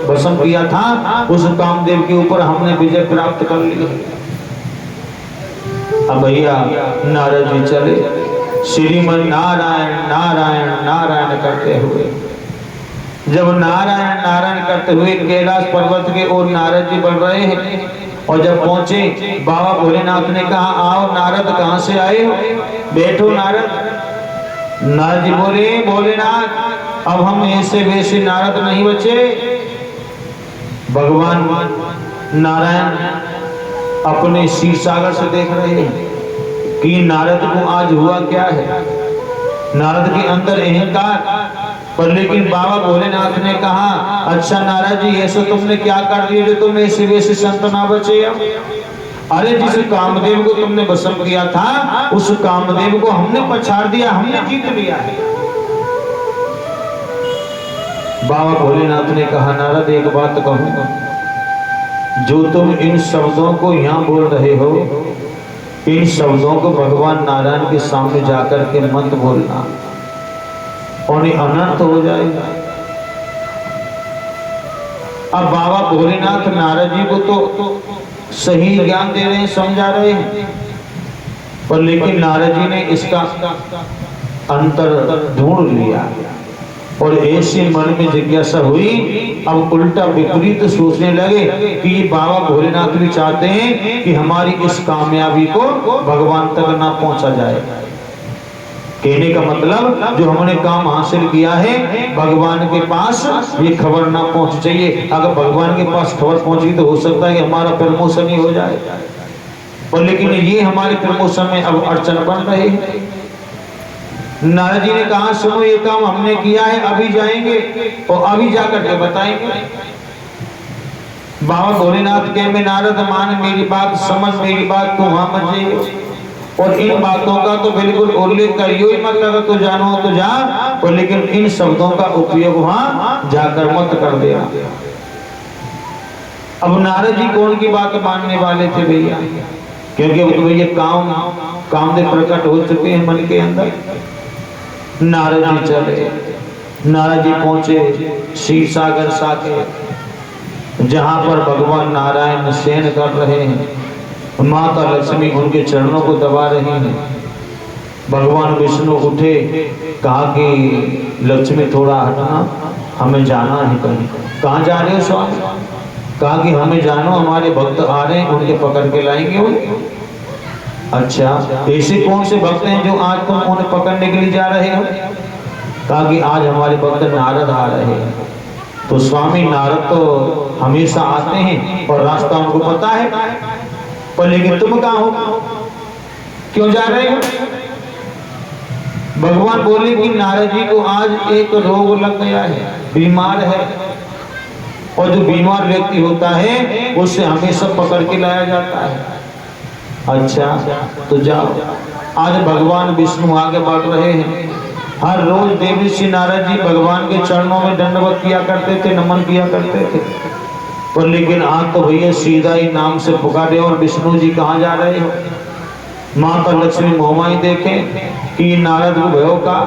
[SPEAKER 1] भस्म किया था उस कामदेव के ऊपर हमने विजय प्राप्त कर ली। अब भैया नारद जी चले श्रीमन नारायण नारायण नारायण करते हुए। जब नारायण नारायण करते हुए कैलाश पर्वत के ओर नारद जी बढ़ रहे हैं और जब पहुंचे बाबा भोलेनाथ ने कहा, आओ नारद, कहां से आए हो? बैठो नारद। नारद जी बोले, भोलेनाथ अब हम ऐसे वैसे नारद नहीं बचे। भगवान नारायण अपने क्षीर सागर से देख रहे हैं कि नारद को आज हुआ क्या है। नारद के अंदर अहंकार पर, लेकिन बाबा भोलेनाथ ने कहा, अच्छा नारद जी ऐसा तुमने क्या कर दिया जो तुम ऐसे वैसे संत ना बचे? अरे जिस कामदेव को तुमने भस्म किया था उस कामदेव को हमने पछाड़ दिया, हमने जीत लिया है। बाबा भोलेनाथ ने कहा, नारद एक बात कहूंगा, जो तुम इन शब्दों को यहाँ बोल रहे हो, इन शब्दों को भगवान नारायण के सामने जाकर के मत बोलना, और अनर्थ हो जाएगा। अब बाबा भोलेनाथ नारद जी को तो सही ज्ञान दे रहे हैं, समझा रहे हैं, पर लेकिन नारद जी ने इसका अंतर ढूंढ लिया और ऐसे मन में जिज्ञासा हुई। अब उल्टा विपरीत सोचने लगे कि ये बाबा भोलेनाथ भी चाहते हैं कि हमारी इस कामयाबी को भगवान तक ना पहुंचा जाए। कहने का मतलब जो हमने काम हासिल किया है भगवान के पास ये खबर ना पहुंच चाहिए। अगर भगवान के पास खबर पहुंची तो हो सकता है कि हमारा प्रमोशन ही हो जाए, और लेकिन ये हमारे प्रमोशन में अब अड़चन बन रही है। नारद जी ने कहा, सुनो ये काम हमने किया है, अभी जाएंगे और अभी जाकर के बताएंगे। बाबा भोलेनाथ के में नारद मान मेरी बात, समझ मेरी बात, तू वहां मत जाइयो और इन बातों का तो बिल्कुल उल्लेख करियो ही मत, अगर तो जानो तो जा, और लेकिन इन शब्दों का उपयोग वहां जाकर मत कर देना। अब नारद जी कौन की बात मानने वाले थे भैया, क्योंकि अब तो भैया कामदेव प्रकट हो चुके हैं मन के अंदर। नारद जी चले, नारद जी पहुंचे क्षीर सागर साके, जहां पर भगवान नारायण शयन कर रहे हैं, माता लक्ष्मी उनके चरणों को दबा रही हैं। भगवान विष्णु उठे, कहा कि लक्ष्मी थोड़ा हटना, हमें जाना है कहीं। कहाँ जा रहे हो स्वामी? कहा कि हमें जानो, हमारे भक्त आ रहे हैं, उनके पकड़ के लाएंगे उन्हें। अच्छा, ऐसे कौन से भक्त हैं जो आज तुम उन्हें पकड़ने के लिए जा रहे हो? कहा कि आज हमारे भक्त नारद आ रहे हैं। तो स्वामी नारद तो हमेशा आते हैं और रास्ता उनको पता है, पर लेकिन तुम कहाँ हो, क्यों जा रहे हो? भगवान बोले कि नारद जी को आज एक रोग लग गया है, बीमार है, और जो बीमार व्यक्ति होता है उससे हमेशा पकड़ के लाया जाता है। अच्छा तो जाओ, आज भगवान विष्णु आगे बढ़ रहे हैं। हर रोज देवी श्री नारद जी भगवान के चरणों में दंडवत किया करते थे, नमन किया करते थे। पर लेकिन आज तो भैया सीधा ही नाम से पुकारे। और विष्णु जी कहाँ जा रहे हो? माता लक्ष्मी मोहमाई देखें कि नारद को भयो का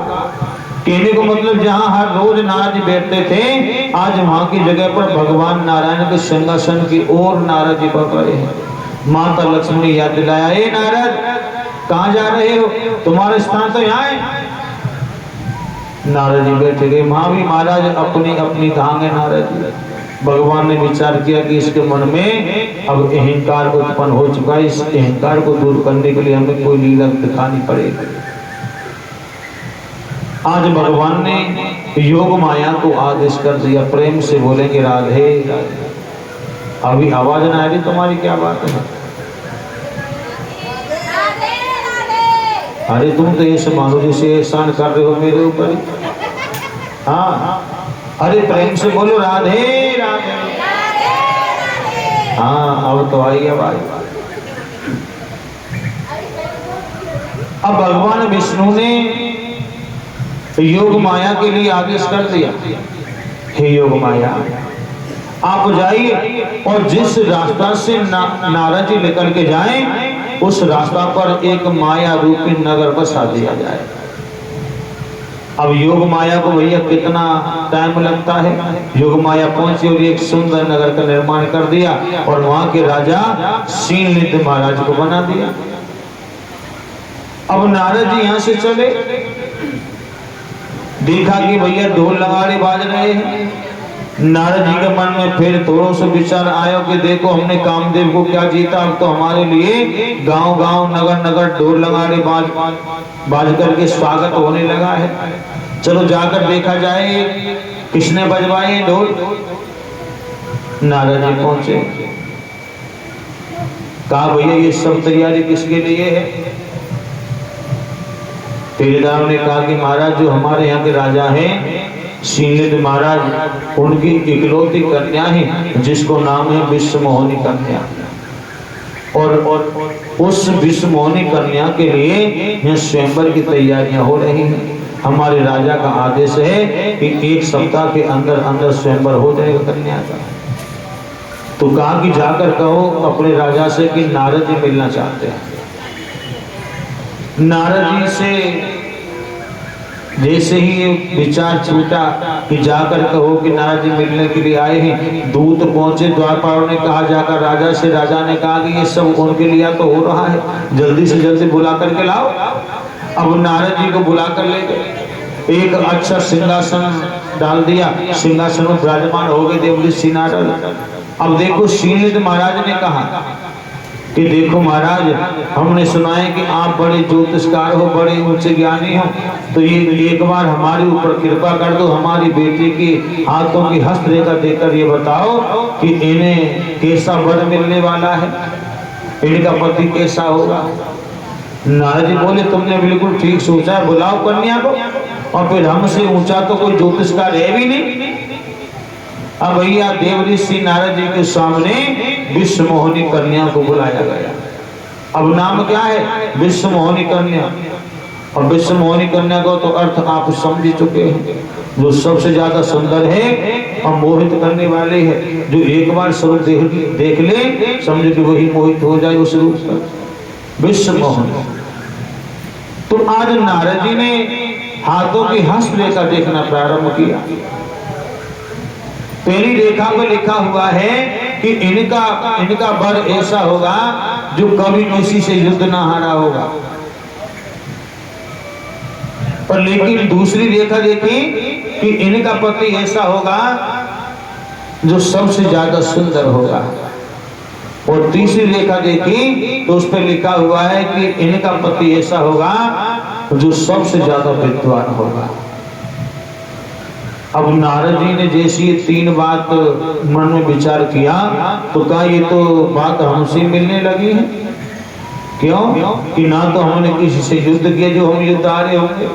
[SPEAKER 1] कहने को मतलब जहाँ हर रोज नारद जी बैठते थे, आज वहां की जगह पर भगवान नारायण के सिंहासन की ओर नारद जी बढ़ रहे हैं। माता लक्ष्मी ने याद दिलाया, ए नारद कहाँ जा रहे हो? तुम्हारा स्थान तो यहाँ है। नारद जी बैठे गए। वहां भी महाराज अपनी अपनी कहांगे नारद जी। भगवान ने विचार किया कि इसके मन में अब अहंकार उत्पन्न हो चुका है, इस अहंकार को दूर करने के लिए हमें कोई लीला दिखानी पड़ेगी। आज भगवान ने योग माया को आदेश कर दिया, प्रेम से बोलेंगे राधे राधे। अभी आवाज ना आ रही तुम्हारी, क्या बात है? अरे तुम तो ऐसे मानो जैसे एहसान कर रहे हो मेरे ऊपर। हाँ अरे प्रेम से बोलो राधे राधे। हाँ अब तो आई आवाज। अब भगवान विष्णु ने योग माया के लिए आदेश कर दिया, हे योग माया आप जाइए और जिस रास्ता से नारद जी निकल के जाएं उस रास्ता पर एक माया रूपी नगर बसा दिया जाए। अब योग माया को भैया कितना टाइम लगता है? योग माया पहुंची और एक सुंदर नगर का निर्माण कर दिया और वहां के राजा शीलनिधि महाराज को बना दिया। अब नारद जी यहां से चले, देखा कि भैया ढोल नगाड़े बाज रहे हैं। नारद जी के मन में फिर थोड़ा सा विचार आया कि देखो हमने कामदेव को क्या जीता, अब तो हमारे लिए गांव गांव नगर नगर ढोल नगाड़े बाज करके स्वागत होने लगा है। चलो जाकर देखा जाए किसने बजवाए ढोल। नारद जी पहुंचे, कहा भैया ये सब तैयारी किसके लिए है? पहरेदार ने कहा कि महाराज जो हमारे यहाँ के राजा हैं शीलनिधि महाराज, उनकी इकलौती कन्या है जिसको नाम है विश्वमोहिनी कन्या। और उस विश्वमोहिनी कन्या के लिए यहाँ स्वयंवर की तैयारियां हो रही हैं। हमारे राजा का आदेश है कि 1 सप्ताह के अंदर अंदर स्वयंवर हो जाएगा कन्या का। तो कहा कि जाकर कहो अपने राजा से कि नारद जी मिलना चाहते हैं। नारद जी से जैसे ही ये विचार छूटा कि जाकर कहो कि नारद जी मिलने के लिए आए हैं, दूत पहुंचे द्वारपाल ने कहा जाकर राजा से। राजा ने कहा कि ये सब उनके लिए तो हो रहा है, जल्दी से जल्दी बुला करके लाओ। अब नारद जी को बुला कर ले गए, एक अच्छा सिंहासन डाल दिया, सिंहासन में विराजमान हो गए देवरी श्री नारद। अब देखो शीलनिधि महाराज ने कहा कि देखो महाराज हमने सुना है कि आप बड़े ज्योतिषकार हो, बड़े ऊंचे ज्ञानी हो, तो ये एक बार हमारे ऊपर कृपा कर दो। हमारी बेटी की हाथों की हस्तरेखा देखकर ये बताओ कि इन्हें कैसा वर मिलने वाला है, इनका पति कैसा होगा। नारद जी बोले तुमने बिल्कुल ठीक सोचा है, बुलाओ कन्या को। और फिर हमसे ऊंचा तो कोई ज्योतिषकार है भी नहीं। अब भैया देवरी श्री नारद जी के सामने विश्वमोहिनी कन्या को बुलाया गया। अब नाम क्या है? विश्वमोहिनी कन्या। और विश्वमोहिनी कन्या को तो अर्थ आप समझ चुके हैं, जो सबसे ज्यादा सुंदर है और मोहित करने वाले है। जो एक बार स्वरूप देख ले समझो कि वही मोहित हो जाए उस रूप पर। विश्वमोहिनी। तो आज नारद जी ने हाथों की हस्तरेखा देखना प्रारंभ किया। पहली रेखा पर लिखा हुआ है कि इनका वर ऐसा होगा जो कभी किसी से युद्ध ना हारा होगा। पर लेकिन दूसरी रेखा देखी कि इनका पति ऐसा होगा जो सबसे ज्यादा सुंदर होगा। और तीसरी रेखा देखी तो उस पर लिखा हुआ है कि इनका पति ऐसा होगा जो सबसे ज्यादा विद्वान होगा। अब नारद जी ने जैसे ये 3 बात मन में विचार किया तो कहा ये तो बात हमसे मिलने लगी है। क्यों कि ना तो हमने किसी से युद्ध किया जो हम युद्ध आ रहे होंगे,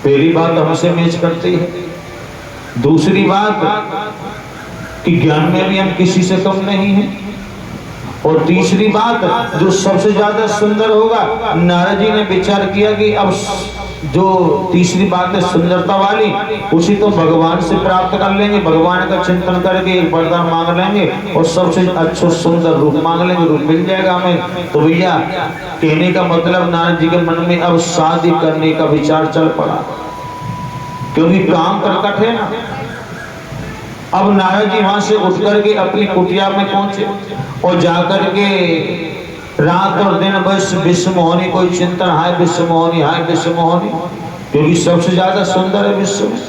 [SPEAKER 1] पहली बात हमसे मैच करती है। दूसरी बात कि ज्ञान में भी हम किसी से कम नहीं हैं। और तीसरी बात, जो सबसे ज्यादा सुंदर होगा, नारद जी ने विचार किया कि अब जो तीसरी बात है सुंदरता वाली, उसी तो भगवान से प्राप्त कर लेंगे, भगवान का चिंतन करके एक वरदान मांग लेंगे और सबसे अच्छा सुंदर रूप मांग लेंगे, रूप मिल जाएगा हमें। तो भैया कहने का मतलब नारद जी के मन में अब शादी करने का विचार चल पड़ा, क्योंकि काम प्रकट है ना। अब नारद जी वहां से उठ करके अपनी कुटिया में पहुंचे और जाकर के रात और दिन बस विश्व मोहनी कोई चिंतन, हाय विश्व मोहनी, हाय विश्व मोहनी, क्योंकि सबसे ज्यादा सुंदर है विश्व में।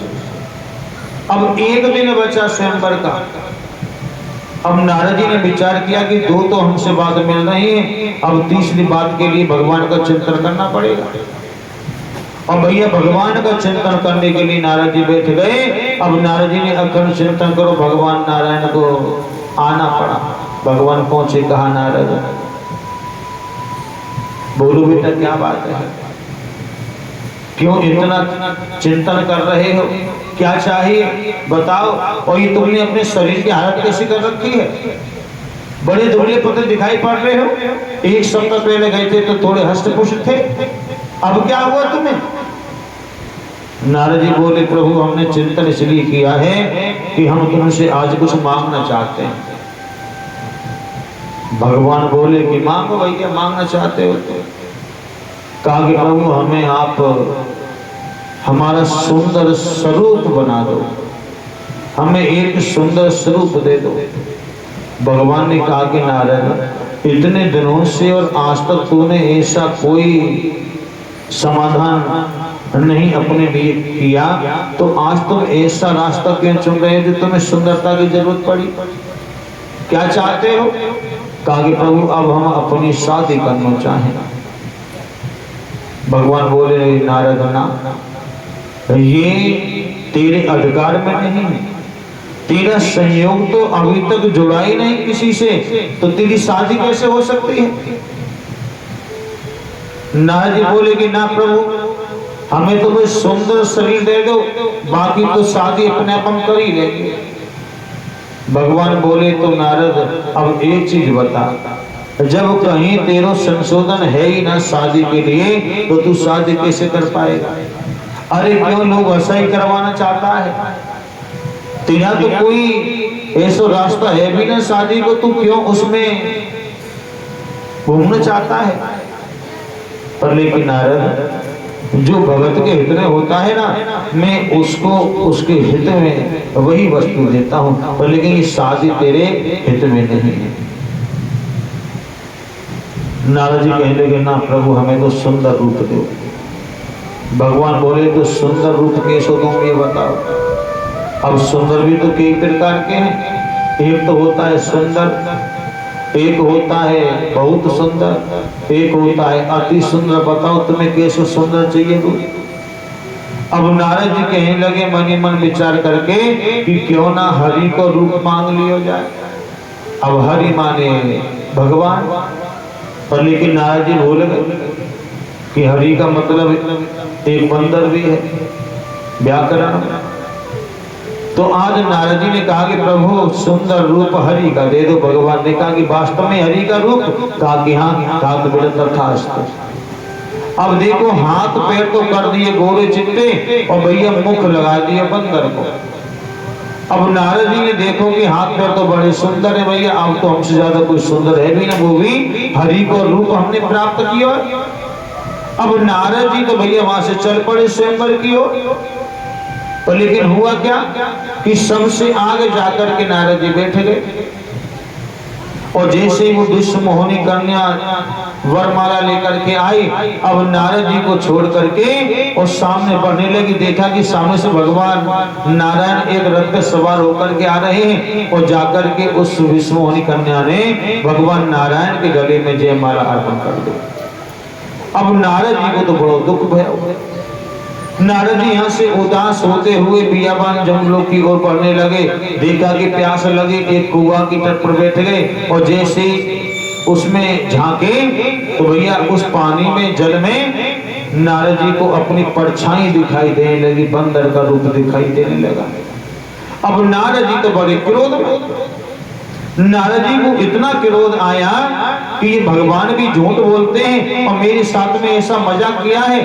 [SPEAKER 1] अब एक दिन बचा स्वयंवर का। अब नारद जी ने विचार किया कि दो तो हमसे बात मिल रही है, अब तीसरी बात के लिए भगवान का चिंतन करना पड़ेगा। और भैया भगवान का चिंतन करने के लिए नारद जी बैठ गए। अब नारद जी ने अखंड चिंतन करो, भगवान नारायण को आना पड़ा। भगवान पहुंचे, कहा नारद बोलो बेटा क्या बात है, क्यों इतना चिंतन कर रहे हो, क्या चाहिए बताओ। और ये तुमने अपने शरीर की हालत कैसी कर रखी है, बड़े दुबले पतले दिखाई पड़ रहे हो। एक सप्ताह पहले गए थे तो थोड़े हष्ट पुष्ट थे, अब क्या हुआ तुम्हें। नारद जी बोले, प्रभु हमने चिंतन इसलिए किया है कि हम तुमसे आज कुछ मांगना चाहते हैं। भगवान बोले कि मांगो भैया, मांगना चाहते हो तो। कहा कि प्रभु हमें आप हमारा सुंदर स्वरूप बना दो, हमें एक सुंदर स्वरूप दे दो। भगवान ने कहा कि नारद इतने दिनों से और आज तक तूने ऐसा कोई समाधान नहीं अपने लिए किया, तो आज तुम ऐसा रास्ता क्यों चुन रहे हो जो तुम्हें सुंदरता की जरूरत पड़ी, क्या चाहते हो। कहा कि प्रभु अब हम अपनी शादी करना चाहें। भगवान बोले नारद ना, ये तेरे अधिकार में नहीं है, तेरा संयोग तो अभी तक जुड़ा ही नहीं किसी से, तो तेरी शादी कैसे हो सकती है। नारद जी बोले कि ना प्रभु हमें तो कोई सुंदर शरीर दे दो, बाकी तो शादी अपने आप हम कर ही लेंगे। भगवान बोले तो नारद अब एक चीज बता, जब कहीं तेरा संशोधन है ही ना शादी के लिए, तो तू शादी कैसे कर पाएगा। अरे क्यों लोग ऐसा ही करवाना चाहता है, तेरा तो कोई ऐसा रास्ता है भी ना शादी को, तू क्यों उसमें घूमना चाहता है। पर लेकिन नारद जो भगत के हित में होता है ना, मैं उसको उसके हित में वही वस्तु देता हूँ, पर लेकिन ये शादी तेरे हित में नहीं है। नारद जी कहने लगे ना प्रभु हमें तो सुंदर रूप दो। भगवान बोले तो सुंदर रूप कैसे तुम ये बताओ। अब सुंदर भी तो कई प्रकार के हैं, एक तो होता है सुंदर, एक होता है बहुत सुंदर, एक होता है अति सुंदर। बताओ तुम्हें कैसे सुंदर चाहिए रूप। अब नारद जी कहने लगे मन ही मन विचार करके कि क्यों ना हरि को रूप मांग लियो जाए। अब हरि माने भगवान, पर लेकिन नारद जी भूल गए कि हरि का मतलब एक बंदर भी है, व्याकरण। तो आज नारद जी ने कहा कि प्रभु सुंदर रूप हरि का दे दो। भगवान ने कहा कि वास्तव में हरि का रूप, कहा कि हाँ, कहा तो बेटा तथास्तु। अब देखो हाथ पैर तो कर दिए गोरे चिट्टे और भैया मुख लगा दिए बंदर को। अब नारद जी ने देखो कि हाथ पैर तो बड़े सुंदर है भैया, अब तो हमसे ज्यादा कोई सुंदर है भी ना, वो भी हरि को रूप हमने प्राप्त किया। अब नारद जी तो भैया वहां से चल पड़े स्वयंवर की ओर। पर लेकिन हुआ क्या कि सबसे आगे जाकर के नारद जी बैठ गए और जैसे ही वो विश्व मोहिनी कन्या वरमाला लेकर के आई, अब नारद जी को छोड़ करके और सामने बढ़ने लगी। देखा कि सामने से भगवान नारायण एक रथ पे सवार होकर के आ रहे हैं और जाकर के उस विश्व मोहिनी कन्या ने भगवान नारायण के गले में जयमाला अर्पण कर दी। अब नारद जी को तो बड़ा दुख भया। नारद जी यहाँ से उदास होते हुए बियाबान जंगलों की ओर बढ़ने लगे। देखा कि प्यास लगी, एक कुआं की तट पर बैठ गए और जैसे उसमें झांके तो भैया उस पानी में जल में नारद जी को अपनी परछाई दिखाई देने लगी, बंदर का रूप दिखाई देने लगा। अब नारद जी तो बड़े क्रोध में, नारद जी को इतना क्रोध आया कि ये भगवान भी झूठ बोलते हैं और मेरे साथ में ऐसा मजाक किया है।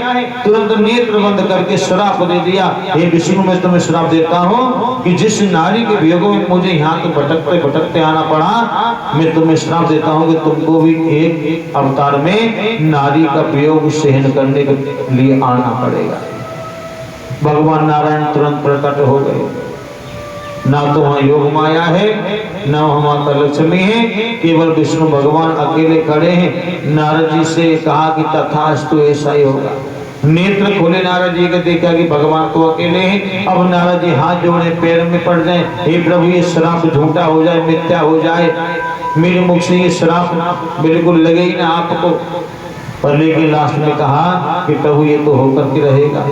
[SPEAKER 1] तुरंत नेत्र बंद करके श्राप दे दिया, हे विष्णु मैं तुम्हें श्राप देता हूँ कि जिस नारी के वियोग में मुझे यहाँ तो भटकते भटकते आना पड़ा, मैं तुम्हें श्राप देता हूँ कि तुमको भी एक अवतार में नारी का वियोग सहन करने के लिए आना पड़ेगा। भगवान नारायण तुरंत प्रकट हो गए। ना तो वहाँ योग माया है, ना वहाँ माता लक्ष्मी है, केवल विष्णु भगवान अकेले खड़े हैं। नारद जी से कहा कि तथास्तु ऐसा ही होगा। नेत्र खोले नारद जी के, देखा कि भगवान तो अकेले हैं। अब नारद जी हाथ जोड़े पैर में पड़ जाए, हे प्रभु ये श्राप झूठा हो जाए, मिथ्या हो जाए, मेरे मुख से ये श्राप बिल्कुल लगे ही ना आपको। पर लेकिन लास्ट में कहा कि प्रभु ये तो होकर के रहेगा,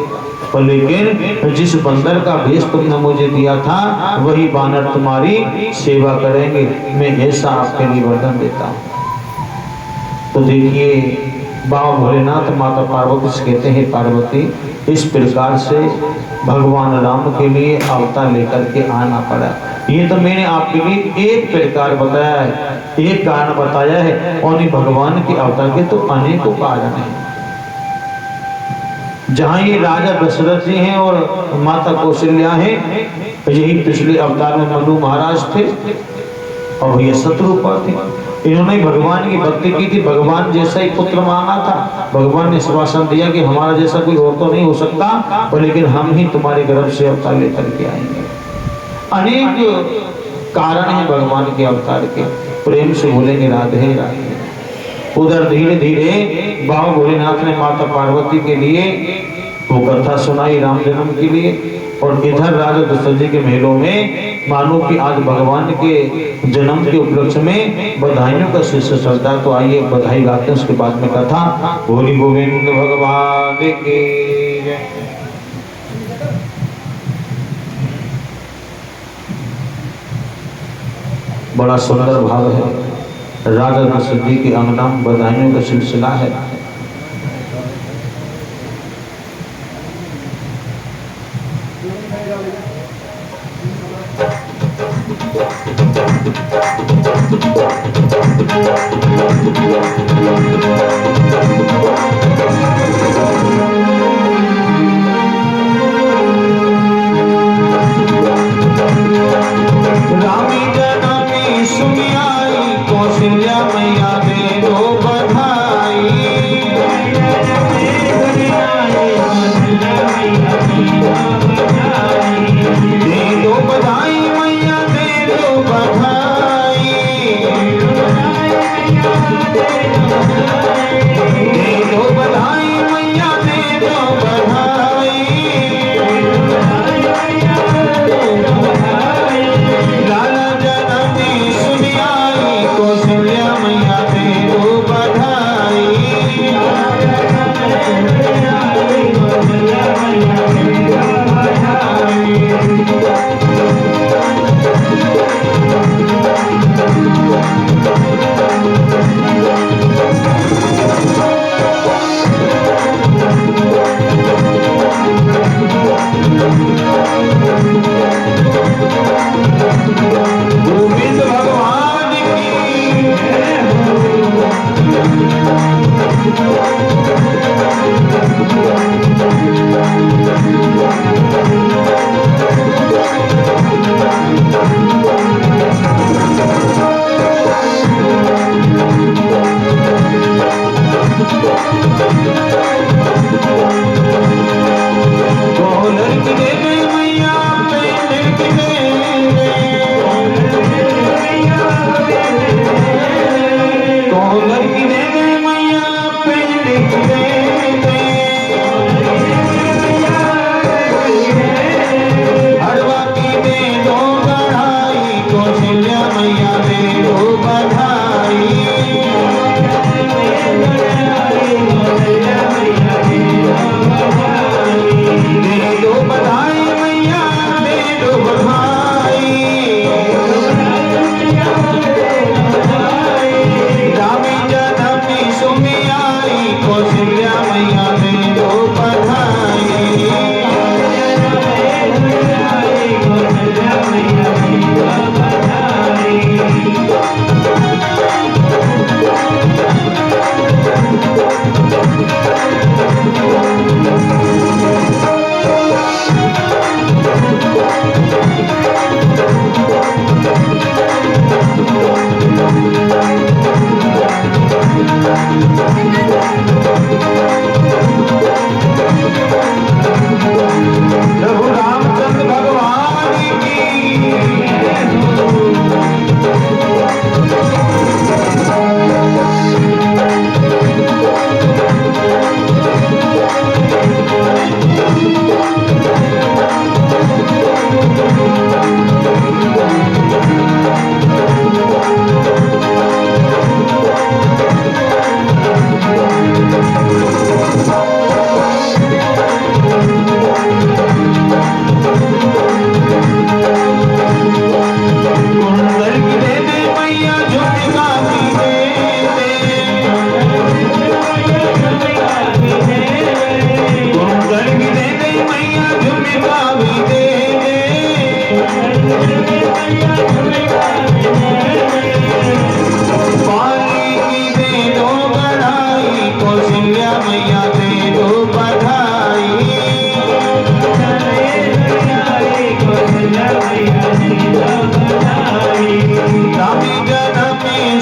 [SPEAKER 1] पर लेकिन जिस बंदर का भेष तुमने मुझे दिया था वही बानर तुम्हारी सेवा करेंगे, मैं ऐसा आपके लिए वरदान देता हूँ। तो देखिए बाबा भोलेनाथ माता पार्वती से कहते हैं, पार्वती इस प्रकार से भगवान राम के लिए अवतार लेकर के आना पड़ा। ये तो मैंने आपके लिए एक प्रकार बताया है, एक कारण बताया है, और भगवान के अवतार के तो अनेकों कारण हैं। जहाँ ये राजा दशरथ जी हैं और माता कौशल्या हैं, यही पिछले अवतार में मनु महाराज थे और भैया शत्रुपा थे। इन्होंने भगवान की भक्ति की थी, भगवान जैसा ही पुत्र मांगा था। भगवान ने आश्वासन दिया कि हमारा जैसा कोई और तो नहीं हो सकता, पर लेकिन हम ही तुम्हारे गर्भ से अवतार लेकर के आएंगे। अनेक कारण है भगवान के अवतार के, प्रेम से बोलेंगे राधे राधे। उधर धीरे धीरे बाबा भोलेनाथ ने माता पार्वती के लिए वो कथा सुनाई राम जन्म के लिए, और इधर राजा दशरथ जी के महलों में मानो कि आज भगवान के जन्म के उपलक्ष्य में बधाइयों का शीर्ष चलता। तो आइए बधाई गाते हैं, उसके बाद में कथा। बोली गोविंद भगवान के। बड़ा सुंदर भाव है, राजा दशरथ जी के अंगना में बधाइयों का सिलसिला है। रामी जनमी सुनी आई, कौशल्या मैया दे दो बधाई। दे दो बधाई मैया दे दो बधाई।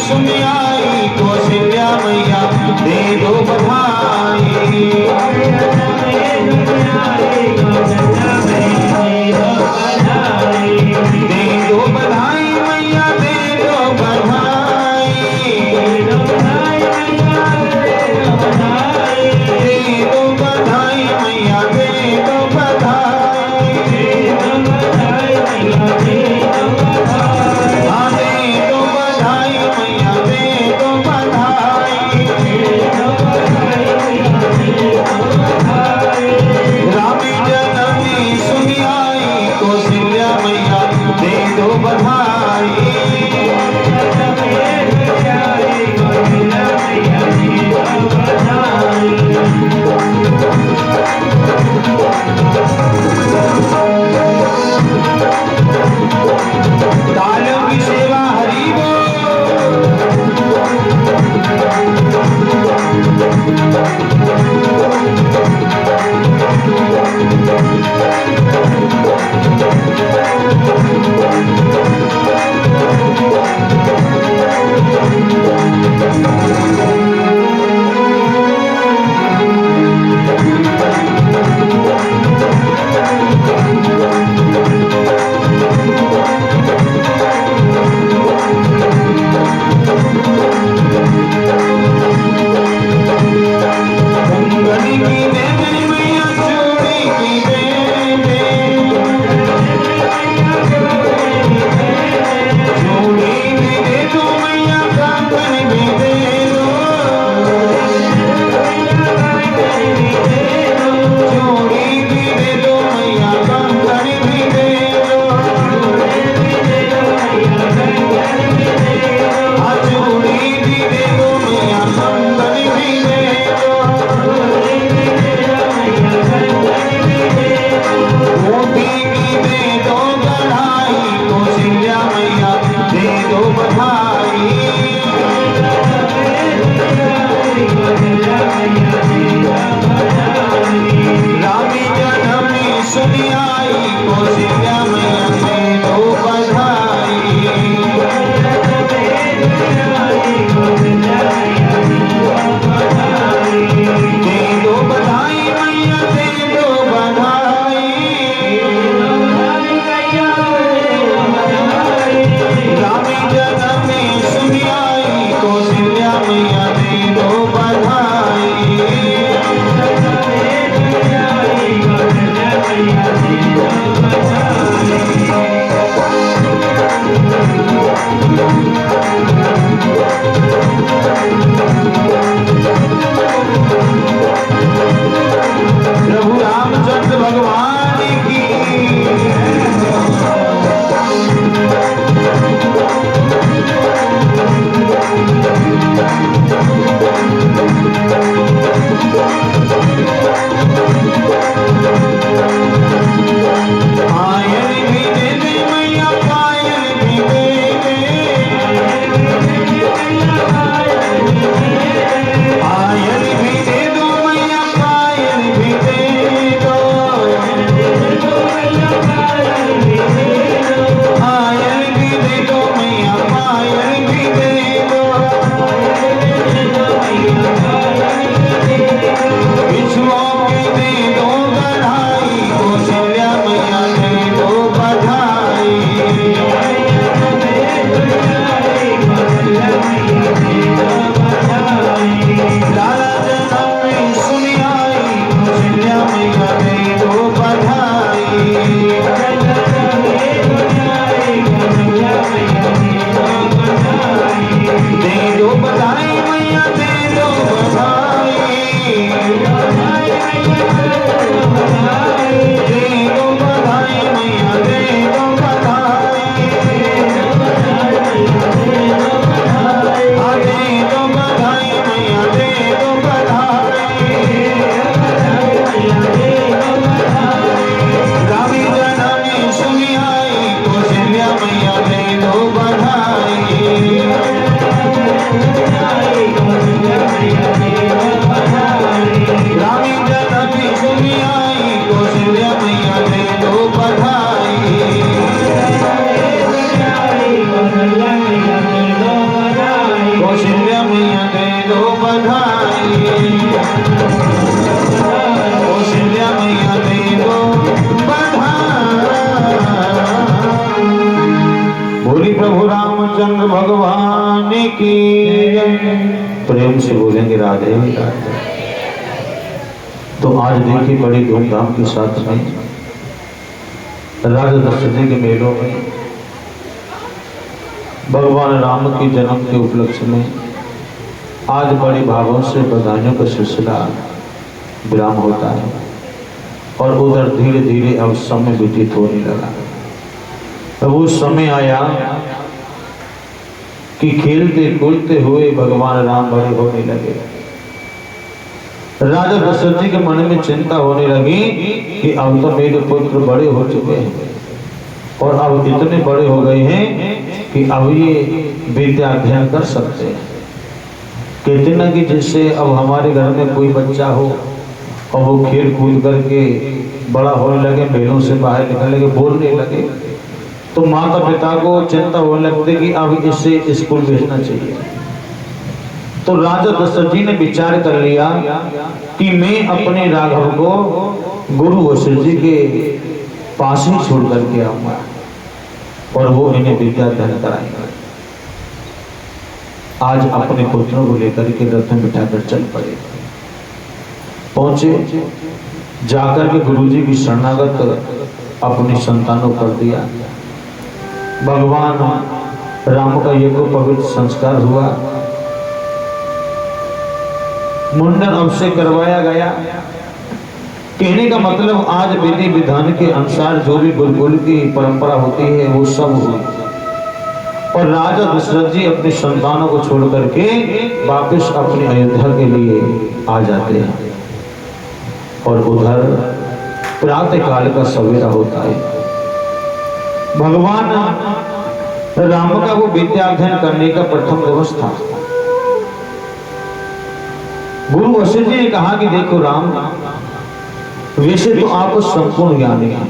[SPEAKER 1] सुन आई कौशल्या मैया दे दो बधाई। दे दो बधाई मैया दे दो बधाई। दे दो बधाई मैया दे दो बधाई। हाँ दे दो बधाई मैया दे दो बधाई। रामी जननी सुन आई कौशल्या मैया दे दो बधाई। तालियों की सेवा हरि बोल। कंगनी की दे दे मैया चूड़ी की दे दे। चूड़ी भी दे दो मैया कंगन भी दे दो। चूड़ी भी दे दो मैया कंगन भी दे दो। हाँ चूड़ी भी दे दो मैया कंगन भी दे दो। मोती की दे दो बढ़ाई कौशल्या मैया दे दो बधाई। रामी जननी सुन आई कौशल्या मैया दे दो बधाई। दे दो बधाई मैया दे दो बधाई। रामी जननी कौशल्या मैया दे दो बोली प्रभु रामचंद्र भगवान की जय। प्रेम से बोलेंगे राधे राधे। तो आज देखिए बड़ी धूमधाम के साथ में राजा दशरथ जी के मेलों में भगवान राम के जन्म के उपलक्ष्य में आज बड़े भावों से बधाइयों का सिलसिला विराम होता है और उधर धीरे धीरे अब समय व्यतीत होने लगा। अब वो समय आया कि खेलते कूदते हुए भगवान राम बड़े होने लगे। राजा दशरथ जी के मन में चिंता होने लगी कि अब तो मेरे पुत्र बड़े हो चुके हैं और अब इतने बड़े हो गए हैं कि अब ये विद्या अध्ययन कर सकते हैं। कहते ना कि जैसे अब हमारे घर में कोई बच्चा हो और वो खेल कूद करके बड़ा होने लगे, मेलों से बाहर निकलने लगे, बोलने लगे, तो माता पिता को चिंता होने लगती कि अब इसे स्कूल भेजना चाहिए। तो राजा दशरथ जी ने विचार कर लिया कि मैं अपने राघव को गुरु वशिष्ठ जी के पास ही छोड़ करके आऊंगा और वो इन्हें विद्या अध्ययन कराएंगे। आज अपने पुत्रों को लेकर के रथ में बिठाकर चल पड़े। पहुंचे, जाकर के गुरुजी की शरणागत अपनी संतानों कर दिया। भगवान राम का ये को पवित्र संस्कार हुआ, मुंडन अवश्य करवाया गया। कहने का मतलब आज विधि विधान के अनुसार जो भी गुरुकुल की परंपरा होती है वो सब हुई और राजा दशरथ जी अपने संतानों को छोड़ करके वापस अपनी अयोध्या के लिए आ जाते हैं। और उधर प्रातः काल का सवेरा होता है। भगवान राम का वो विद्या अध्ययन करने का प्रथम दिवस था। गुरु वशिष्ठ जी ने कहा कि देखो राम, वैसे तो आप संपूर्ण ज्ञानी हैं,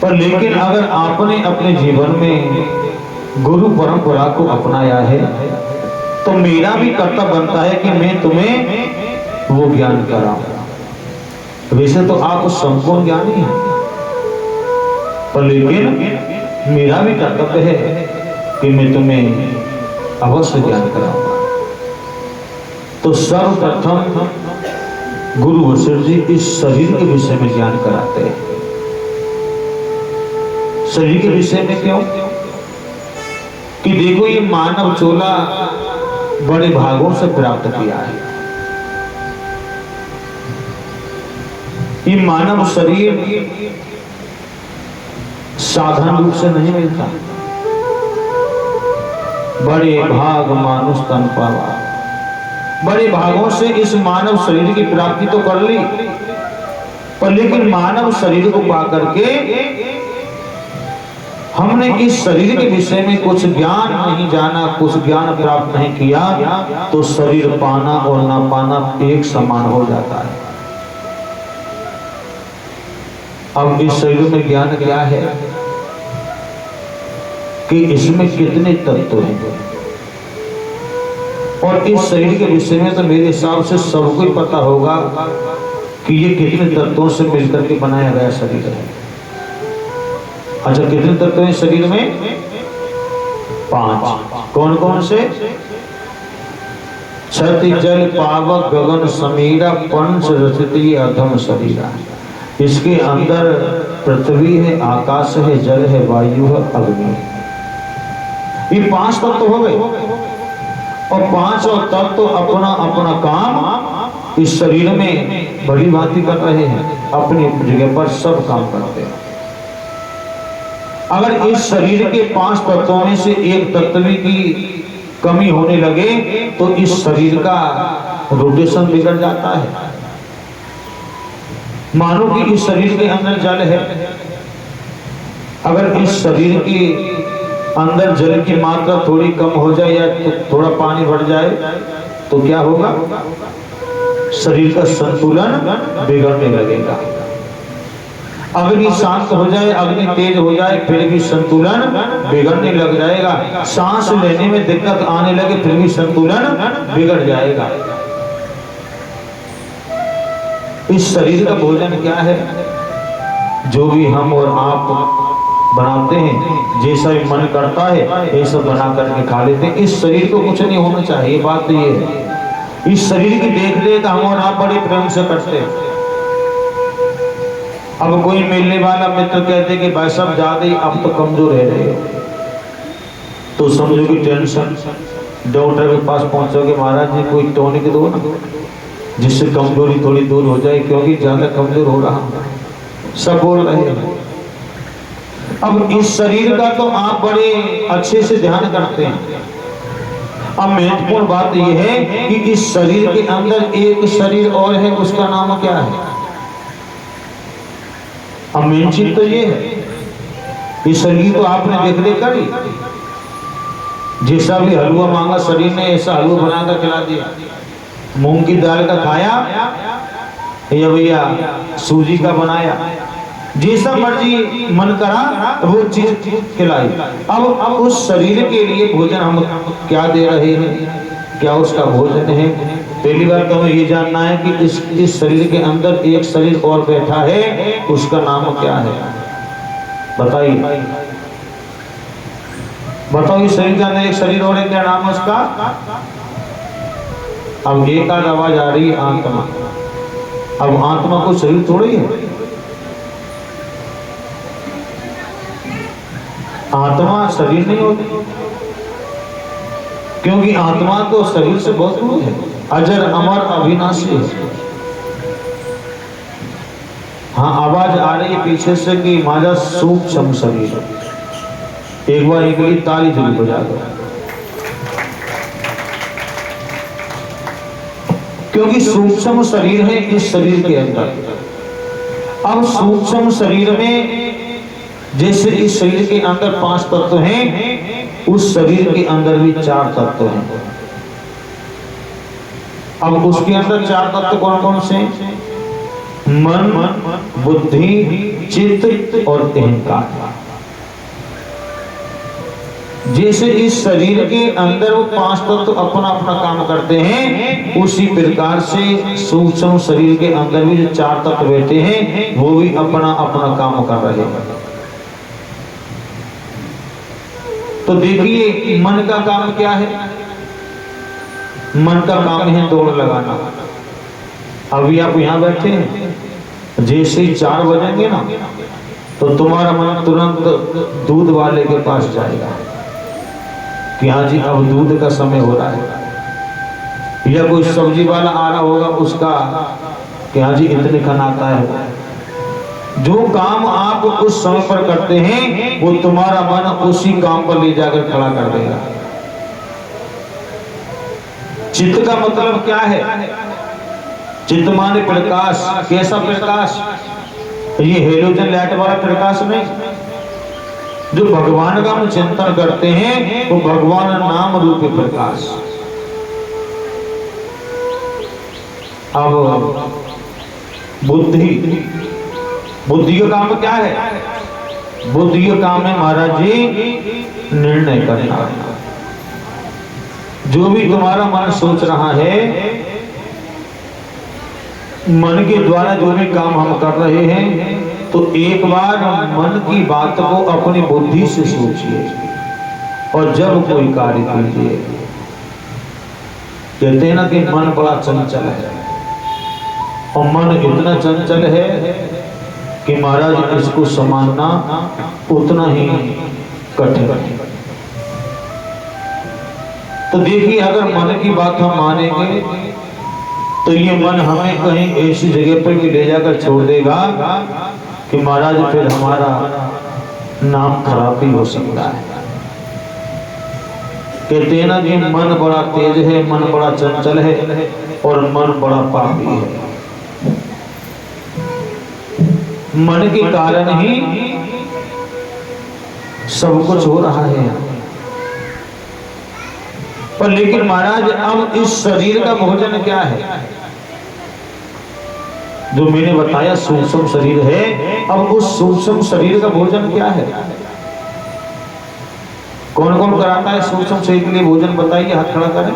[SPEAKER 1] पर लेकिन अगर आपने अपने जीवन में गुरु परंपरा को अपनाया है तो मेरा भी कर्तव्य बनता है कि मैं तुम्हें वो ज्ञान कराऊं। वैसे तो आप संपूर्ण ज्ञानी हैं, पर लेकिन मेरा भी कर्तव्य है कि मैं तुम्हें अवश्य ज्ञान कराऊंगा। तो सर्वप्रथम गुरु वशिष्ठ जी इस शरीर के विषय में ज्ञान कराते हैं। शरीर के विषय में क्यों? कि देखो ये मानव चोला बड़े भागों से प्राप्त किया है। ये मानव शरीर साधारण रूप से नहीं मिलता। बड़े भाग मानुष तन पावा, बड़े भागों से इस मानव शरीर की प्राप्ति तो कर ली, पर लेकिन मानव शरीर को पाकर के हमने इस शरीर के विषय में कुछ ज्ञान नहीं जाना, कुछ ज्ञान प्राप्त नहीं किया, तो शरीर पाना और ना पाना एक समान हो जाता है। अब इस शरीर में ज्ञान क्या है कि इसमें कितने तत्व हैं, और इस शरीर के विषय में तो मेरे हिसाब से सबको ही पता होगा कि ये कितने तत्वों से मिलकर के बनाया गया शरीर है। अच्छा, कितने तत्व हैं शरीर में? 5। कौन कौन से? छति जल पावक गगन समीरा पंच रचित अधम शरीरा। इसके अंदर पृथ्वी है, आकाश है, जल है, वायु है, अग्नि है। ये 5 तत्व हो गए और 5 तत्व अपना अपना काम इस शरीर में बड़ी भांति कर रहे हैं, अपनी जगह पर सब काम करते हैं। अगर इस शरीर के 5 तत्वों में से एक तत्व की कमी होने लगे तो इस शरीर का रोटेशन बिगड़ जाता है। मानो कि इस शरीर के अंदर जल है, अगर इस शरीर के अंदर जल की मात्रा थोड़ी कम हो जाए या थोड़ा पानी बढ़ जाए तो क्या होगा? शरीर का संतुलन बिगड़ने लगेगा। अग्नि शांत हो जाए, अग्नि तेज हो जाए, फिर भी संतुलन बिगड़ने लग जाएगा। सांस लेने में दिक्कत आने लगे फिर भी संतुलन बिगड़ जाएगा। इस शरीर का भोजन क्या है? जो भी हम और आप बनाते हैं, जैसा भी मन करता है ये सब बना करके खा लेते हैं। इस शरीर को कुछ नहीं होना चाहिए, बात तो ये है। इस शरीर की देख रेख हम और आप बड़े प्रेम से करते हैं। अब कोई मिलने वाला मित्र कहते कि भाई साहब ज्यादा ही अब तो कमजोर रह रहे हो, तो समझो कि टेंशन, डॉक्टर के पास पहुंचोगे, महाराज जी कोई टॉनिक दो ना जिससे कमजोरी थोड़ी दूर हो जाए, क्योंकि ज्यादा कमजोर हो रहा हूं, सब बोल रहे हैं। अब इस शरीर का तो आप बड़े अच्छे से ध्यान करते हैं। अब महत्वपूर्ण बात यह है कि इस शरीर के अंदर एक शरीर और है, उसका नाम क्या है? अब मेन चीज तो ये है, इस शरीर को आपने देख देख करी, जैसा भी हलवा मांगा शरीर ने ऐसा हलवा बनाकर खिला दिया। मूंग की दाल का खाया या भैया सूजी का बनाया, जैसा मर्जी मन करा वो चीज खिलाई। अब उस शरीर के लिए भोजन हम क्या दे रहे हैं, क्या उसका भोजन है? पहली बार तो हमें ये जानना है कि इस शरीर के अंदर एक शरीर और बैठा है, उसका नाम क्या है? बताइए, बताओ। इस शरीर के अंदर एक शरीर और है, क्या नाम है उसका? अब एक आध आवाज आ रही है, आत्मा। अब आत्मा को शरीर थोड़ी है, आत्मा शरीर नहीं होती, क्योंकि आत्मा तो शरीर से बहुत दूर है, अजर अमर अविनाशी है। हाँ, आवाज आ रही है पीछे से कि माजा सूक्ष्म शरीर। एक बार एक ताली जरूर बजा दो, क्योंकि सूक्ष्म शरीर है इस शरीर के अंदर। अब सूक्ष्म शरीर में जैसे इस शरीर के अंदर 5 तत्व हैं, उस शरीर के अंदर भी 4 तत्व हैं। अब उसके अंदर 4 तत्व कौन कौन से? मन, बुद्धि, चित्त और अहंकार। जैसे इस शरीर के अंदर वो 5 तत्व अपना अपना काम करते हैं, उसी प्रकार से सूक्ष्म शरीर के अंदर भी जो 4 तत्व बैठे हैं, वो भी अपना अपना काम कर रहे हैं। तो देखिए, मन का काम क्या है? मन का काम है दौड़ लगाना। अभी आप यहाँ बैठे हैं, जैसे ही 4 बजेंगे ना, तो तुम्हारा मन तुरंत दूध वाले के पास जाएगा कि हाँ जी अब दूध का समय हो रहा है, या कोई सब्जी वाला आ रहा होगा उसका कि हाँ जी इतने खाना आता है। जो काम आप उस समय पर करते हैं, वो तुम्हारा मन उसी काम पर ले जाकर खड़ा कर देगा। चित्त का मतलब क्या है? चित्त माने प्रकाश। कैसा प्रकाश? ये हेलोजन लाइट वाला प्रकाश नहीं। जो भगवान का हम चिंतन करते हैं, वो भगवान नाम रूपी प्रकाश। अब बुद्धि, बुद्धि का काम क्या है? बुद्धि का काम है महाराज जी निर्णय करना। जो भी तुम्हारा मन सोच रहा है, मन के द्वारा जो भी काम हम कर रहे हैं, तो एक बार मन की बात को अपनी बुद्धि से सोचिए और जब कोई कार्य कीजिए। कहते हैं ना कि मन बड़ा चंचल है, और मन इतना चंचल है कि महाराज इसको संभालना उतना ही कठिन है। तो देखिए, अगर मन की बात हम मानेंगे तो ये मन हमें कहीं ऐसी जगह पर भी ले जाकर छोड़ देगा कि महाराज फिर हमारा नाम खराब भी हो सकता है। कहते हैं ना कि मन बड़ा तेज है, मन बड़ा चंचल है, और मन बड़ा पापी है। मन के कारण ही सब कुछ हो रहा है। पर लेकिन महाराज अब इस शरीर का भोजन क्या है? जो मैंने बताया सूक्ष्म शरीर है, अब उस सूक्ष्म शरीर का भोजन क्या है? कौन कौन कराता है सूक्ष्म शरीर के लिए भोजन? बताइए, हाथ खड़ा करें।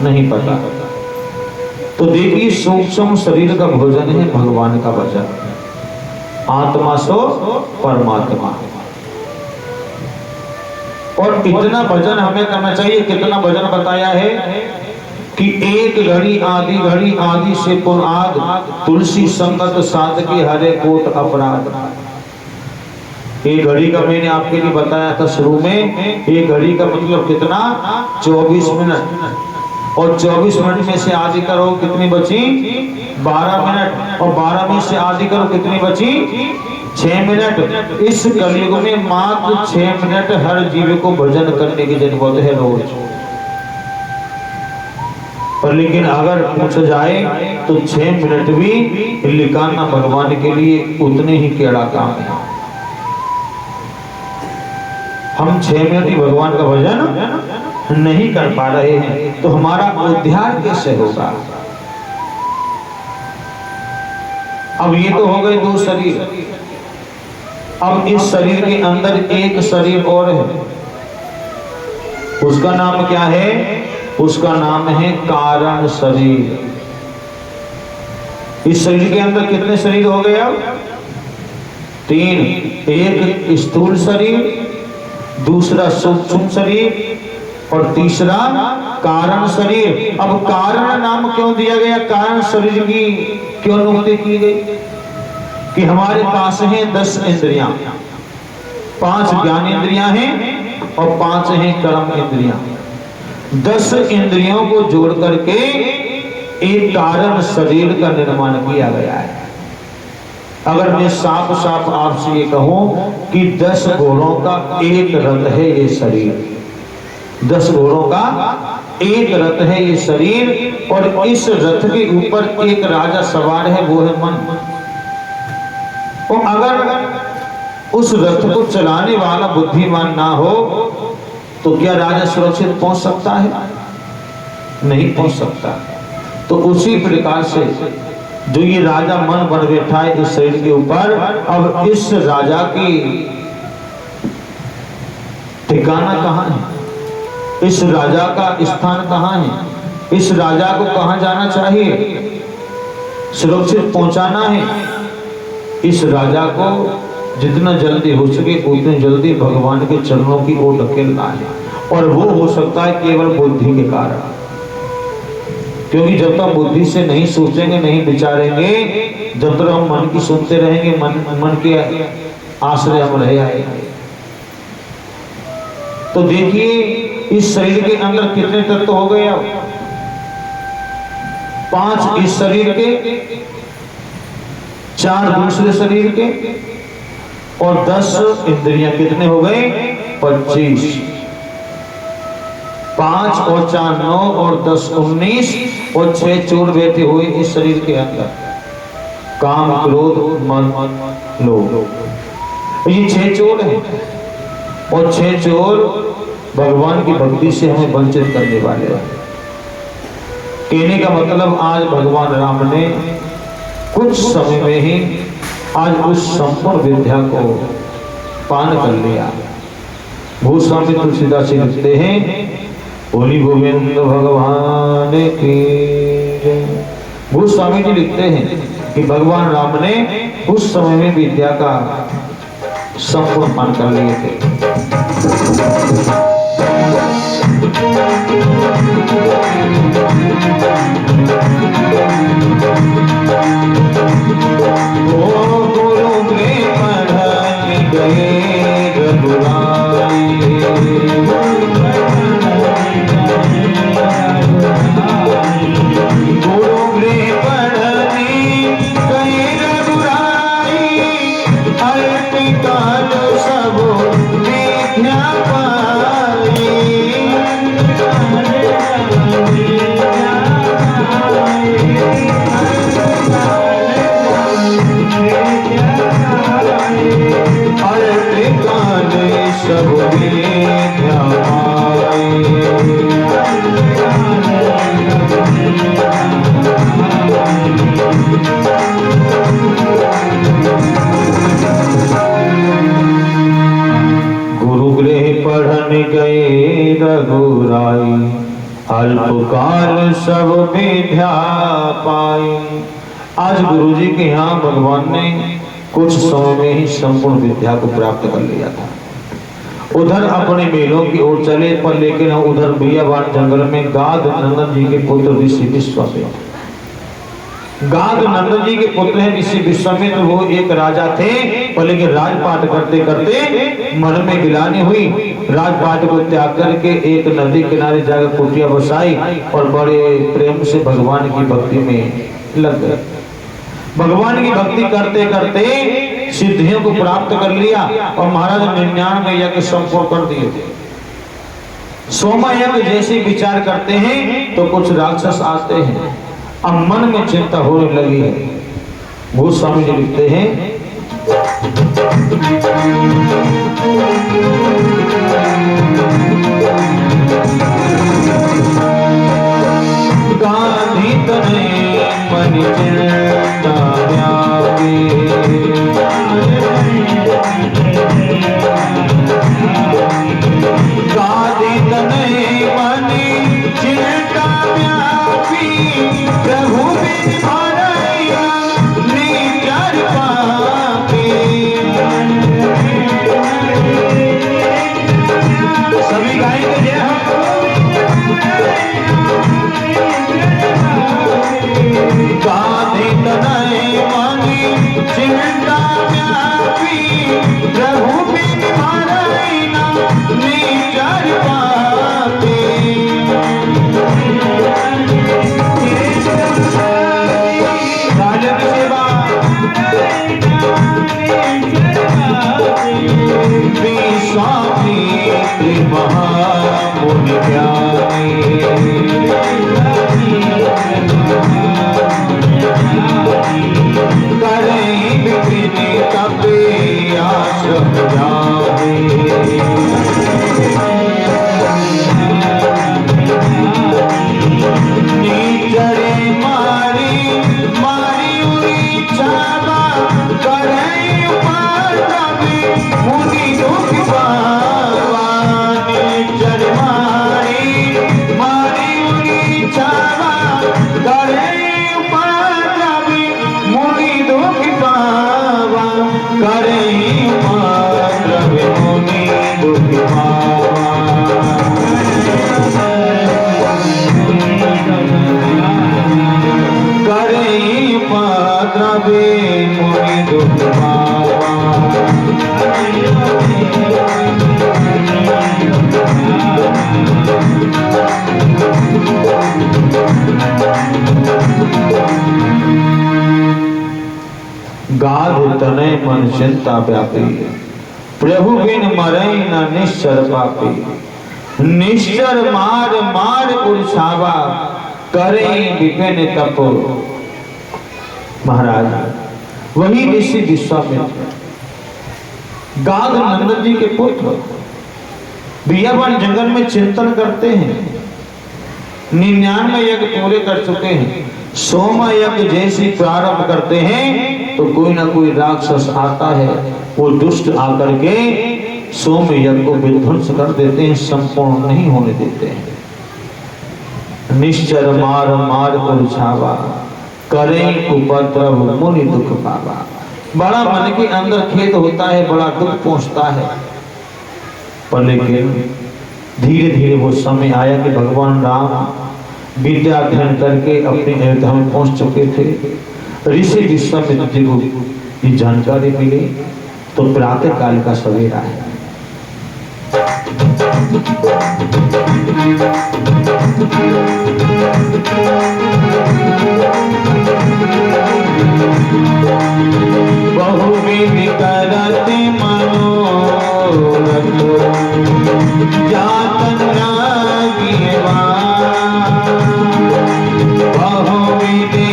[SPEAKER 1] नहीं पता। तो देखिए सूक्ष्म शरीर का भोजन है भगवान का वचन, आत्मा सो परमात्मा। और इतना भजन हमें करना चाहिए। कितना भजन बताया है कि एक घड़ी आदि से पुनाद, तुलसी संगत साध के हरे कोट अपराध। एक घड़ी का मैंने आपके लिए बताया था शुरू में। एक घड़ी का मतलब कितना? 24 मिनट। और 24 मिनट में से आधी करो कितनी बची? 12 मिनट। और 12 में से आधी करो कितनी बची? 6 मिनट। इस कलयुग में मात्र 6 मिनट हर जीव को भजन करने की जरूरत है रोज। पर लेकिन अगर पूछा जाए तो 6 मिनट भी निकालना भगवान के लिए उतने ही टेढ़ा काम है। हम 6 मिनट ही भगवान का भजन नहीं कर पा रहे हैं, तो हमारा उद्धार कैसे होगा? अब ये तो हो गए 2 शरीर। अब इस शरीर के अंदर एक शरीर और है। उसका नाम क्या है? उसका नाम है कारण शरीर। इस शरीर के अंदर कितने शरीर हो गए? अब 3। एक स्थूल शरीर, दूसरा सूक्ष्म शरीर और तीसरा कारण शरीर। अब कारण नाम क्यों दिया गया? कारण शरीर की क्यों नियुक्ति की गई? कि हमारे पास हैं 10 इंद्रियां, 5 ज्ञानेंद्रियां हैं और 5 हैं कर्म इंद्रियां। 10 इंद्रियों को जोड़ करके एक कारण शरीर का निर्माण किया गया है। अगर मैं साफ साफ आपसे ये कहूं कि 10 घोड़ों का एक रथ है ये शरीर। 10 घोड़ों का एक रथ है ये शरीर, और इस रथ के ऊपर एक राजा सवार है, वो है मन। और अगर उस रथ को चलाने वाला बुद्धिमान ना हो तो क्या राजा सुरक्षित पहुंच सकता है? नहीं पहुंच सकता। तो उसी प्रकार से जो ये राजा मन बन बैठा है इस शरीर के ऊपर, अब इस राजा की ठिकाना कहाँ है? इस राजा का स्थान कहाँ है? इस राजा को कहाँ जाना चाहिए? सुरक्षित पहुंचाना है। इस राजा को जितना जल्दी हो सके उतनी जल्दी भगवान के चरणों की ओर धकेलना है। और वो हो सकता है केवल बुद्धि के कारण, क्योंकि जब तक बुद्धि से नहीं सोचेंगे, नहीं विचारेंगे, जब तक हम मन की सुनते रहेंगे, मन के आश्रय हम रह आएंगे। तो देखिए इस शरीर के अंदर कितने तत्व हो गए? अब 5 इस शरीर के, 4 दूसरे शरीर के और 10 इंद्रियां। कितने हो गए? 25। 5 और 4 9 और 10 19 और 6 चोर बैठे हुए इस शरीर के अंदर। काम, क्रोध, मन, लोभ, ये 6 चोर हैं। और 6 चोर भगवान की भक्ति से हमें वंचित करने वाले हैं। कहने का मतलब आज भगवान राम ने कुछ समय में ही आज उस संपूर्ण विद्या को पान कर लिया। भूस्वामी तुलसीदास जी लिखते हैं, बोली गोविंद भगवान की जय। भूस्वामी जी लिखते हैं कि भगवान राम ने उस समय में विद्या का संपूर्ण पान कर लिए थे। अल्पकाल सब विद्या पाई। आज गुरु जी के यहाँ भगवान ने कुछ समय में ही संपूर्ण विद्या को प्राप्त कर लिया था। उधर अपने मेलों की ओर चले, पर लेकिन उधर बियाबान जंगल में गाद नंदन जी के पुत्र ऋषि विश्वामित्र, गाद नंदन जी के पुत्र हैं ऋषि विश्वामित्र। वो एक राजा थे, पर लेकिन राजपाट करते करते मन में गिलानी हुई। राजपाट को त्याग करके एक नदी किनारे जाकर कुटिया बसाई और बड़े प्रेम से भगवान की भक्ति में लग गए। भगवान की भक्ति करते करते सिद्धियों को प्राप्त कर लिया और महाराज 99 यज्ञ संपूर्ण कर दिए थे। 100वां यज्ञ जैसे विचार करते हैं तो कुछ राक्षस आते हैं। अब मन में चिंता होने लगी है। गोस्वामी जी लिखते हैं, गांधी तने मन चिंता व्यापी, गांधी तने मन चिंता व्यापी, प्रभु बिन भरैया निजर पापी। सभी गाएंगे जय गांधी तनय मनि चिंता व्यापी, प्रभु बिन भरैया निजर पापी। राजन सेवा विश्वामित्र महामुनि ज्ञानी, करें विपिन कपि आश्रम जाए। नीचरे मारी मारी उरी छावा, करें उपाधि मुनि दुख पावा। नीचर मारी मारी उरी छावा, करें उपाधि मुनि दुख पावा। करें उपाधि मुनि दुख पावा। करें उपाधि मुनि दुख पावा। गाद तनय मन चिंता व्यापी, प्रभु बिन मरई न निश्चर पापी। निश्चर मार मार उछावा, करें विपिन तप। महाराज वही ऋषि विश्वामित्र, गाद नंदन जी के पुत्र, बियाबान जंगल में चिंतन करते हैं। 99 यज्ञ पूरे कर चुके हैं। 100वां यज्ञ जैसे प्रारंभ करते हैं तो कोई ना कोई राक्षस आता है। वो दुष्ट आकर के 100वें यज्ञ को विध्वंस कर देते हैं, संपूर्ण नहीं होने देते हैं। निश्चर मार मार उछावा, करें उपद्रव मुनि दुख पावा। बड़ा मन के अंदर खेद होता है, बड़ा दुख पहुंचता है। पर लेकिन धीरे धीरे वो समय आया कि भगवान राम विद्या अध्ययन करके अपनी अयोध्या में पहुंच चुके थे। ऋषि विश्वामित्र जी को ये जानकारी मिली तो प्रातः काल का सवेरा है। बहुविधि करत मनोरथ, जातन रागिवा। बहुविधि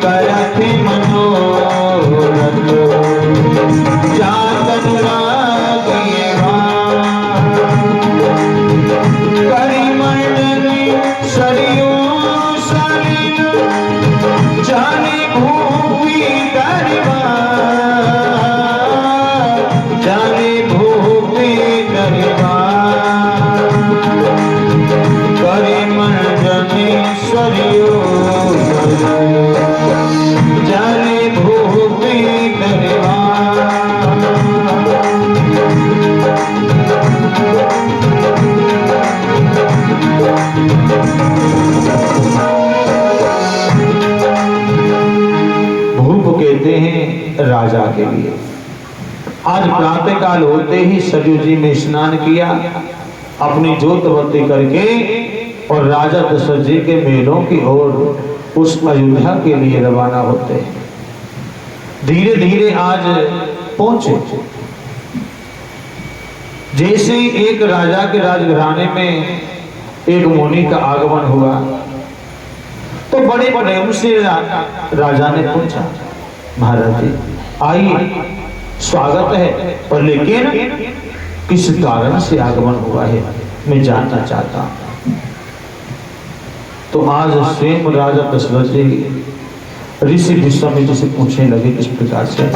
[SPEAKER 1] करत मनोरथ, जातन रागिवा। करिमंडली सरियो सलिल, जाने भूपि दरबार। जाने भूपि दरबार, राजा के लिए। आज प्रातः काल होते ही सरयू जी में स्नान किया, अपनी जोत बत्ती करके और राजा दशरथ जी के महलों की ओर उस अयोध्या के लिए रवाना होते हैं। धीरे धीरे आज पहुंचे। जैसे एक राजा के राजघराने में एक मुनि का आगमन हुआ तो बड़े प्रेम से राजा ने पूछा, महाराज जी आइए, स्वागत है, पर लेकिन किस कारण से आगमन हुआ है मैं जानना चाहता हूं। तो आज स्वयं राजा दशरथ जी ऋषि विश्वामित्र से पूछने लगे किस प्रकार से।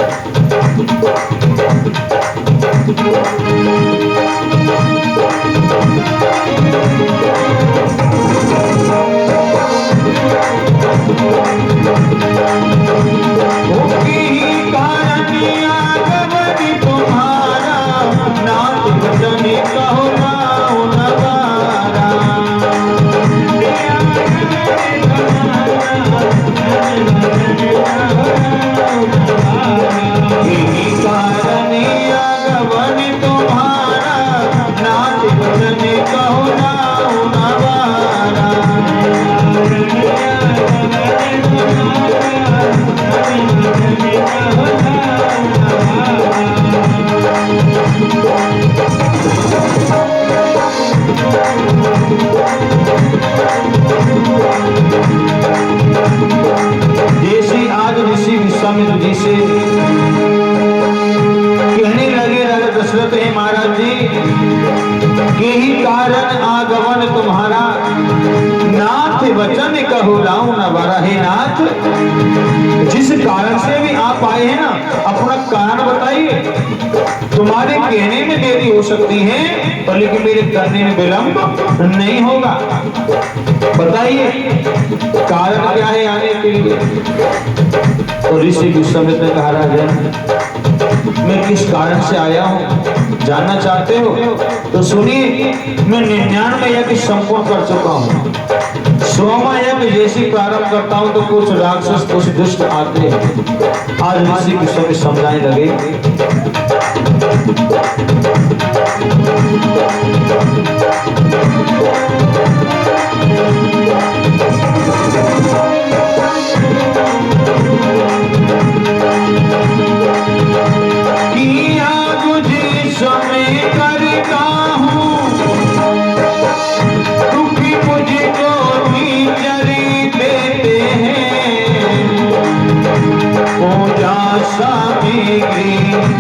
[SPEAKER 1] जिस कारण से भी आप आए हैं ना, अपना कारण बताइए। तुम्हारे कहने में देरी हो सकती है पर लेकिन मेरे करने में विलंब नहीं होगा। बताइए कारण क्या है आने के लिए। तो ऋषि विश्वामित्र ने कहा, राजा मैं किस कारण से आया हूँ जानना चाहते हो तो सुनिए। मैं 99 यज्ञ संपूर्ण कर चुका हूँ। 100वां यज्ञ जैसे प्रारंभ करता हूँ तो कुछ राक्षस कुछ दुष्ट आते हैं। आज ऋषि विश्वामित्र समझाने लगे।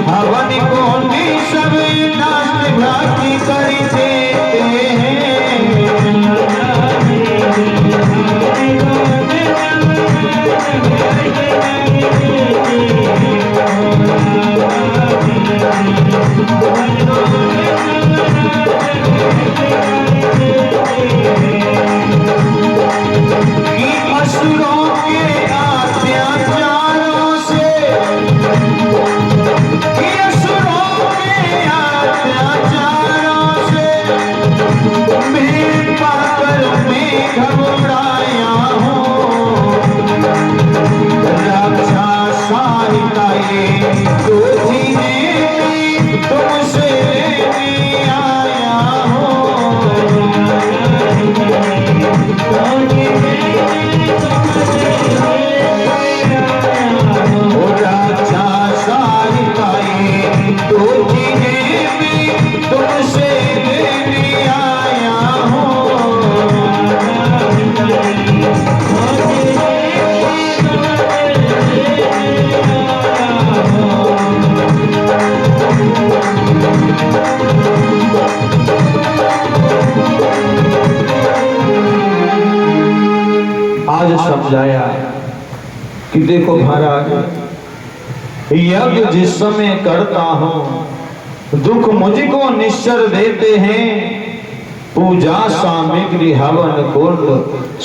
[SPEAKER 1] हवन को सब नाच भक्ति कर देते हैं। असुरों के अत्याचारों से घबराया हूँ। रक्षा सहायता ये दो चीजें तुमसे लेने आया हूँ। रक्षा सहायता ये दो चीजें भी तुमसे लेने आया हूँ। आज समझाया कि देखो महाराज, यज्ञ जिस समय करता हूं दुख मुझको निश्चर देते हैं। पूजा सामग्री हवन कुंड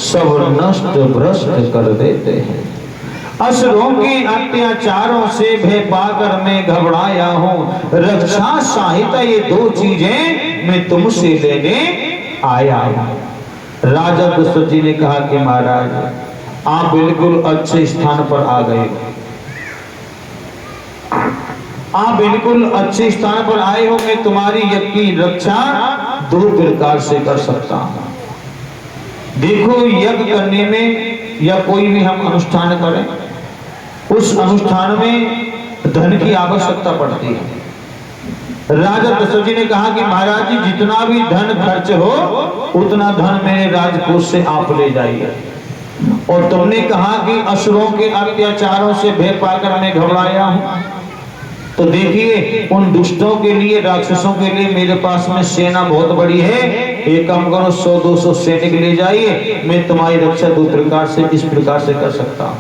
[SPEAKER 1] सब नष्ट भ्रष्ट कर देते हैं। असुरों के अत्याचारों से भय पाकर मैं घबराया हूँ। रक्षा सहायता ये दो चीजें मैं तुमसे लेने आया हूँ। राजा दशरथ जी ने कहा कि महाराज आप बिल्कुल अच्छे स्थान पर आ गए। आप बिल्कुल अच्छे स्थान पर आए हो। मैं तुम्हारी यज्ञ की रक्षा 2 प्रकार से कर सकता हूं। देखो, यज्ञ करने में या कोई भी हम अनुष्ठान करें, उस अनुष्ठान में धन की आवश्यकता पड़ती है। राजा दशरथ जी ने कहा कि महाराज जी, जितना भी धन खर्च हो उतना धन मेरे राजकोष से आप ले जाइए। और तुमने कहा कि असुरों के अत्याचारों से भय पाकर मैं घबराया हूं, तो देखिए उन दुष्टों के लिए, राक्षसों के लिए मेरे पास में सेना बहुत बड़ी है। एक काम करो, 100-200 सैनिक ले जाइए, मैं तुम्हारी रक्षा 2 प्रकार से, इस प्रकार से कर सकता हूं।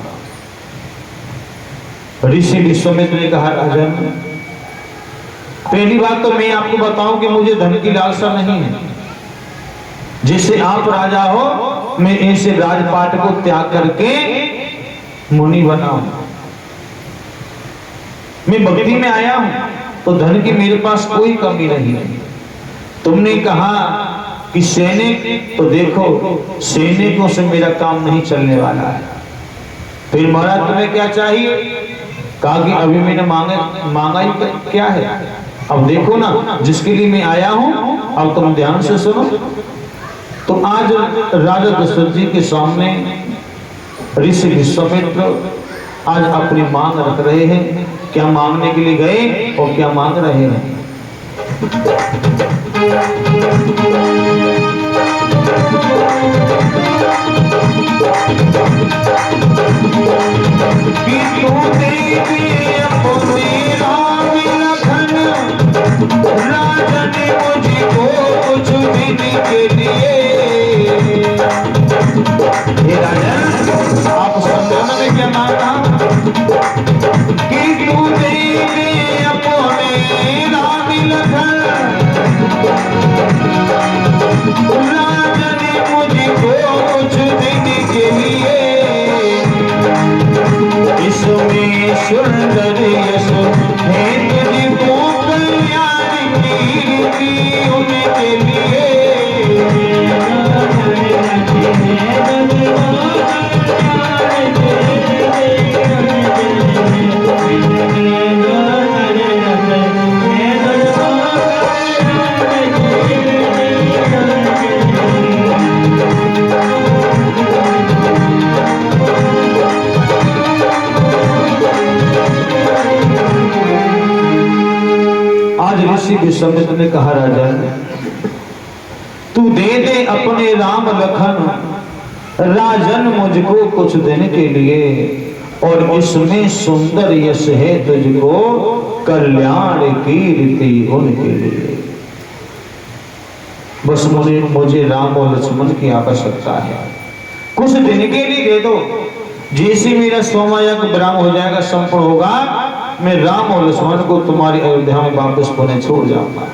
[SPEAKER 1] ऋषि विश्वामित्र ने कहा, राजन, पहली बात तो मैं आपको बताऊं कि मुझे धन की लालसा नहीं है। जैसे आप राजा हो, मैं ऐसे राजपाट को त्याग करके मुनि बना हूं। मैं भक्ति में आया हूं, तो धन की मेरे पास कोई कमी नहीं है। तुमने कहा कि सैनिक, तो देखो सैनिकों से मेरा काम नहीं चलने वाला है। फिर महाराज तुम्हें क्या चाहिए? कहा कि अभी मैंने मांगा ही क्या है। अब देखो ना, जिसके लिए मैं आया हूं, अब तुम ध्यान से सुनो। तो आज राजा दशरथ जी के सामने ऋषि विश्वामित्र आज अपनी मांग रख रहे हैं। क्या मांगने के लिए गए और क्या मांग रहे हैं? कि तू देवी अपने राम लखन, राजा ने मुझको कुछ दिन के लिए। हे राजा, आप संतान में क्या मांगा? कि तू देवी अपने राम लखन, राजा ने मुझको कुछ दिन के लिए। इसमें सुंदर यश है तुझको कल्याण की उनके लिए। ऋषि विश्वामित्र ने कहा, राजा तू दे दे अपने राम लखन, राजन मुझको कुछ दिन के लिए। और इसमें सुंदर यश है तुझको कल्याण कीर्ति उनके लिए। बस मुझे राम और लक्ष्मण की आवश्यकता है। कुछ दिन के लिए दे दो। जैसे मेरा सोमयाग विराम हो जाएगा, संपूर्ण होगा, मैं राम और लक्ष्मण को तुम्हारी अयोध्या में वापस पुणे छोड़ जाऊंगा।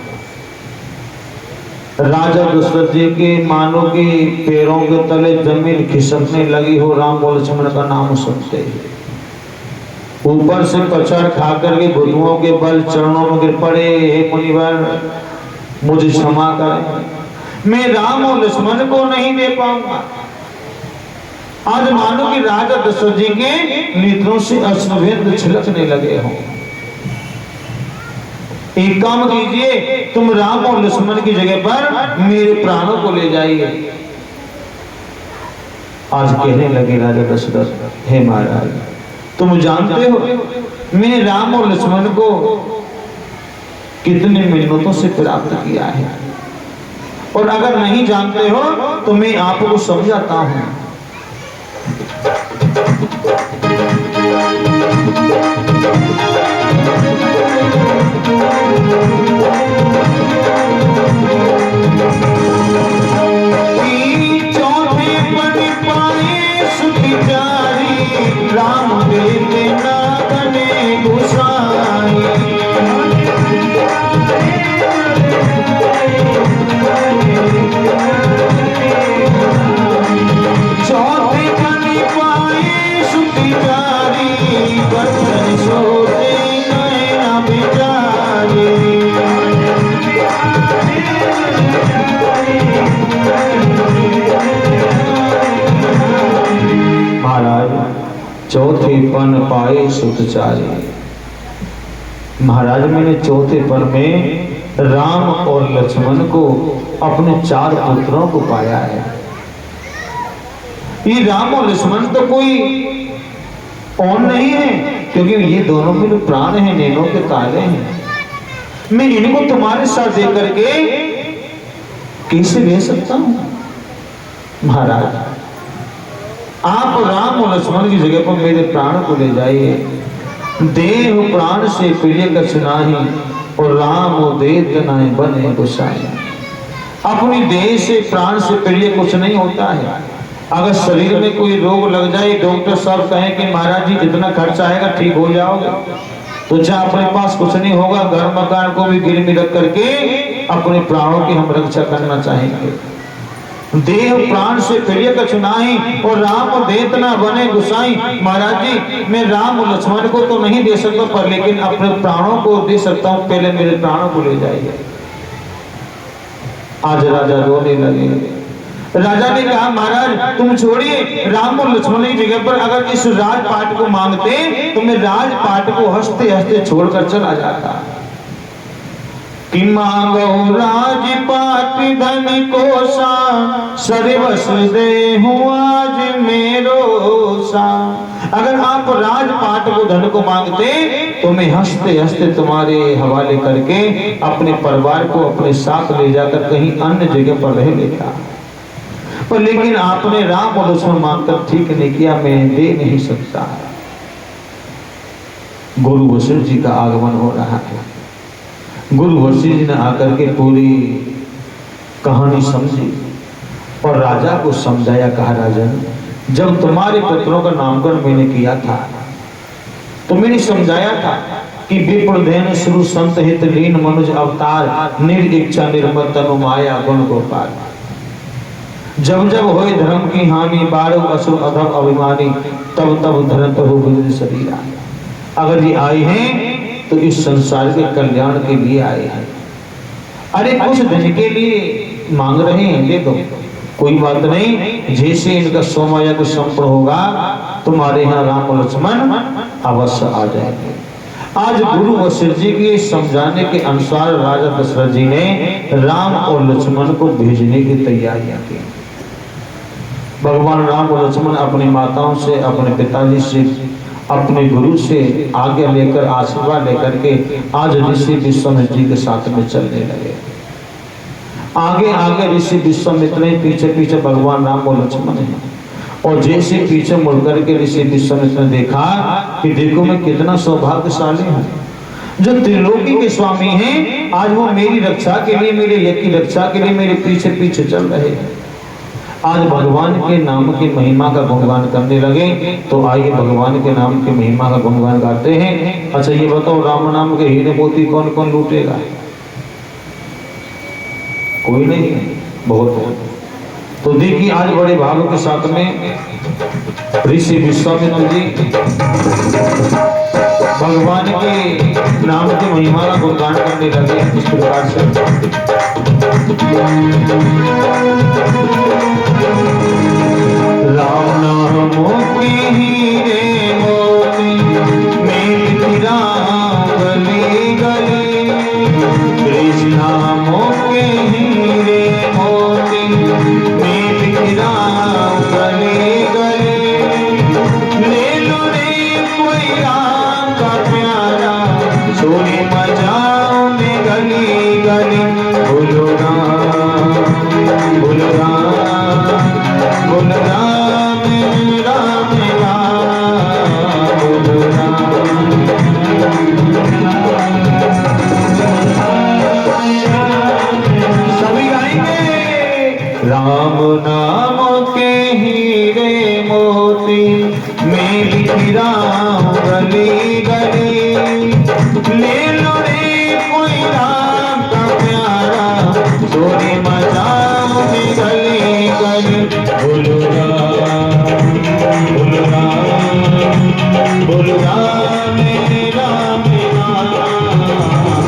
[SPEAKER 1] राजा दशरथ जी के मानो के पैरों के तले जमीन खिसकने लगी हो राम और लक्ष्मण का नाम सुनते ही। ऊपर से पछाड़ खाकर के घुटनों के बल चरणों में गिर पड़े, हे मुनिवर मुझे क्षमा करें, मैं राम और लक्ष्मण को नहीं दे पाऊंगा। आज मानो कि राजा दशरथ जी के नेत्रों से अश्रुभेद छिलकने लगे हों। एक काम कीजिए, तुम राम और लक्ष्मण की जगह पर मेरे प्राणों को ले जाइए। आज कहने लगे राजा दशरथ, हे महाराज, तुम जानते हो मैंने राम और लक्ष्मण को कितने मिन्नतों से प्राप्त किया है, और अगर नहीं जानते हो तो मैं आपको समझाता हूं। चौथे बन पाए सुखी जारी, राम देते ना बने गुसाई। चौथे बन पाए सुखी जारी, बचन सोते नैना बिचारी। महाराज, चौथे पन पाए सुत चारी, महाराज मैंने चौथे पर में राम और लक्ष्मण को अपने 4 पुत्रों को पाया है। ये राम और लक्ष्मण तो कोई और नहीं है, क्योंकि ये दोनों मेरे प्राण हैं, नैनों के तारे हैं। मैं इनको तुम्हारे साथ दे करके कैसे ले सकता हूं? महाराज आप राम और लक्ष्मण की जगह पर मेरे प्राण को ले जाइए। देह प्राण से प्रिय कछ नाही, और राम और देह तनाए बने गोसाई। अपनी देह से प्राण से प्रिय कुछ नहीं होता है। अगर शरीर में कोई रोग लग जाए, डॉक्टर साहब कहें कि महाराज जी इतना खर्च आएगा, ठीक हो जाओगे, तो जहाँ अपने पास कुछ नहीं होगा, घर मकान को भी गिरवी रख करके अपने प्राणों की हम रक्षा करना चाहेंगे। देह प्राण से प्रिय कछ नाही, और राम और देह तना बने गुसाई। महाराज जी मैं राम और लक्ष्मण को तो नहीं दे सकता, पर लेकिन अपने प्राणों को दे सकता हूँ, पहले मेरे प्राणों को ले जाइए। आज राजा रोने लगे। राजा ने कहा महाराज तुम छोड़िए, राम और लक्ष्मण की जगह पर अगर इस राजपाट को मांगते तो मैं राजपाट को हंसते हंसते छोड़कर चला जाता। कि मांगो राजपाट धन को सा, सर्वस देहु आज मेरो सा। अगर आप राजपाट को धन को मांगते तो मैं हंसते हंसते तुम्हारे हवाले करके अपने परिवार को अपने साथ ले जाकर कहीं अन्य जगह पर रह लेता। पर लेकिन आपने राम और लक्ष्मण मांगकर ठीक नहीं किया, मैं दे नहीं सकता। गुरु वशिष्ठ जी का आगमन हो रहा है। गुरु वशिष्ठ जी ने आकर के पूरी कहानी समझी और राजा को समझाया। कहा राजन, जब तुम्हारे पुत्रों का नामकरण मैंने किया था तो मैंने समझाया था कि विप्रधेनु शुरू संत हित लीन मनुज अवतार, निरिच्छा निर्मल तनु माया गुण गोपाल। जब जब होए धर्म की हानि, बारो असुर अधम अभिमानी, तब तब धरत हो विविध शरीरा। अगर ये आए हैं तो इस संसार के कल्याण के लिए आए हैं। अरे कुछ धन के लिए मांग रहे हैं, दे दो, कोई बात नहीं। जैसे इनका सोमाया को संपूर्ण होगा तुम्हारे यहाँ राम और लक्ष्मण अवश्य आ जाएंगे। आज गुरु वशिष्ठ जी के समझाने के अनुसार राजा दशरथ जी ने राम और लक्ष्मण को भेजने की तैयारियां की। भगवान राम और लक्ष्मण अपनी माताओं से, अपने पिताजी से, अपने गुरु से आगे लेकर आशीर्वाद लेकर के आज ऋषि विश्वामित्र जी के साथ में चलने लगे। आगे आगे ऋषि विश्वामित्र ने, पीछे पीछे भगवान राम और लक्ष्मण हैं। और जैसे पीछे मुड़कर के ऋषि विश्वामित्र ने देखा कि देखो मैं कितना सौभाग्यशाली हूँ, जो त्रिलोकी के स्वामी हैं, आज वो मेरी रक्षा के लिए, मेरे यज्ञ की रक्षा के लिए मेरे पीछे पीछे चल रहे हैं। आज भगवान के नाम की महिमा का गुणगान करने लगे। तो आइए भगवान के नाम की महिमा का गुणगान गाते हैं। अच्छा ये बताओ, राम नाम के हीरे मोती कौन कौन लूटेगा? कोई नहीं, बहुत। तो देखिए आज बड़े भाव के साथ में ऋषि विश्वामित्र जी भगवान के नाम की महिमा का गुणगान करने लगे इस प्रकार से। राम नाम के हीरे मोती मिलती राम गली गली, कृष्ण नाम के हीरे मोती मिलती राम गली गली। ले लो रे कोई राम का प्यारा, सोनी मजाओ में गली गली। बोलो राम, बोलो राम, बोलो राम, राम राम, बोलो राम। सभी गाएंगे। राम नाम के हीरे मोती मिलती राम गली गली। ले लो रे कोई राम का प्यारा, सोनी मजाओ में गली गली। बोलो राम, बोलो राम, बोलो राम, राम राम,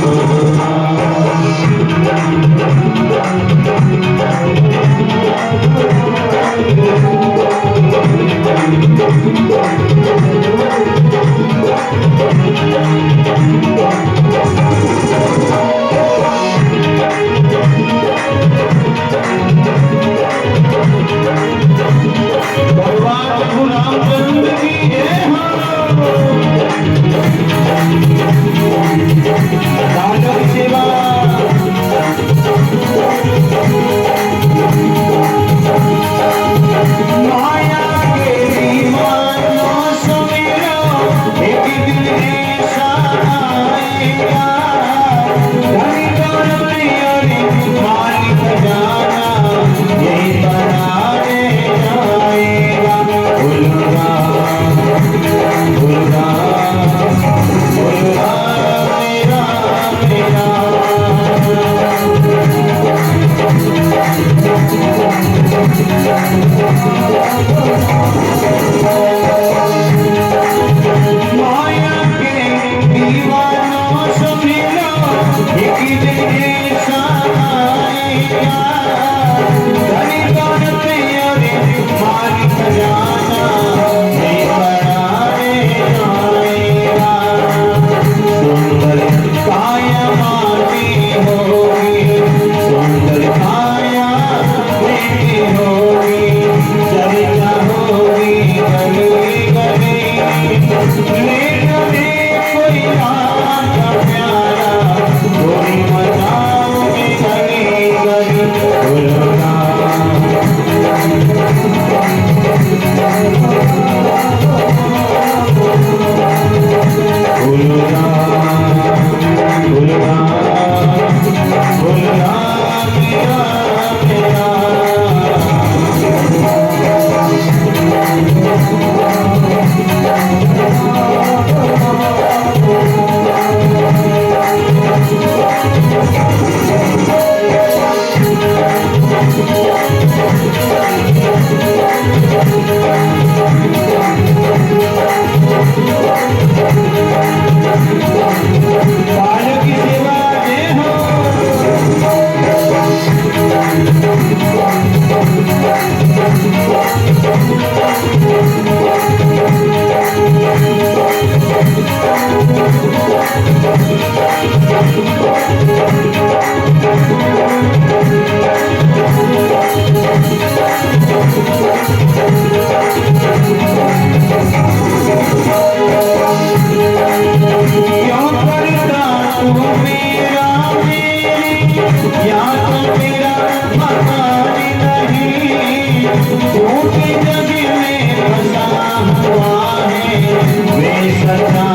[SPEAKER 1] बोलो राम। माया के दीवानों सुनी लो, एक दिन ऐसा आएगा, धनी दौलत और माल खजाना लेकर आएगा। सुंदर काया माटी होगी, सुंदर काया बेटी होगी, चरिता होगी गली गली, लेने कोई आका प्यारा, गोरी मचाओगे गली गली। भूलना भूलना भूलना भूलना मेरा मेरा। बाल की सेवा दे हो, क्यों करता तू मेरा मेरी, या तो मेरा मकान नहीं, झूठी जगह में फंसा हुआ है वे सदा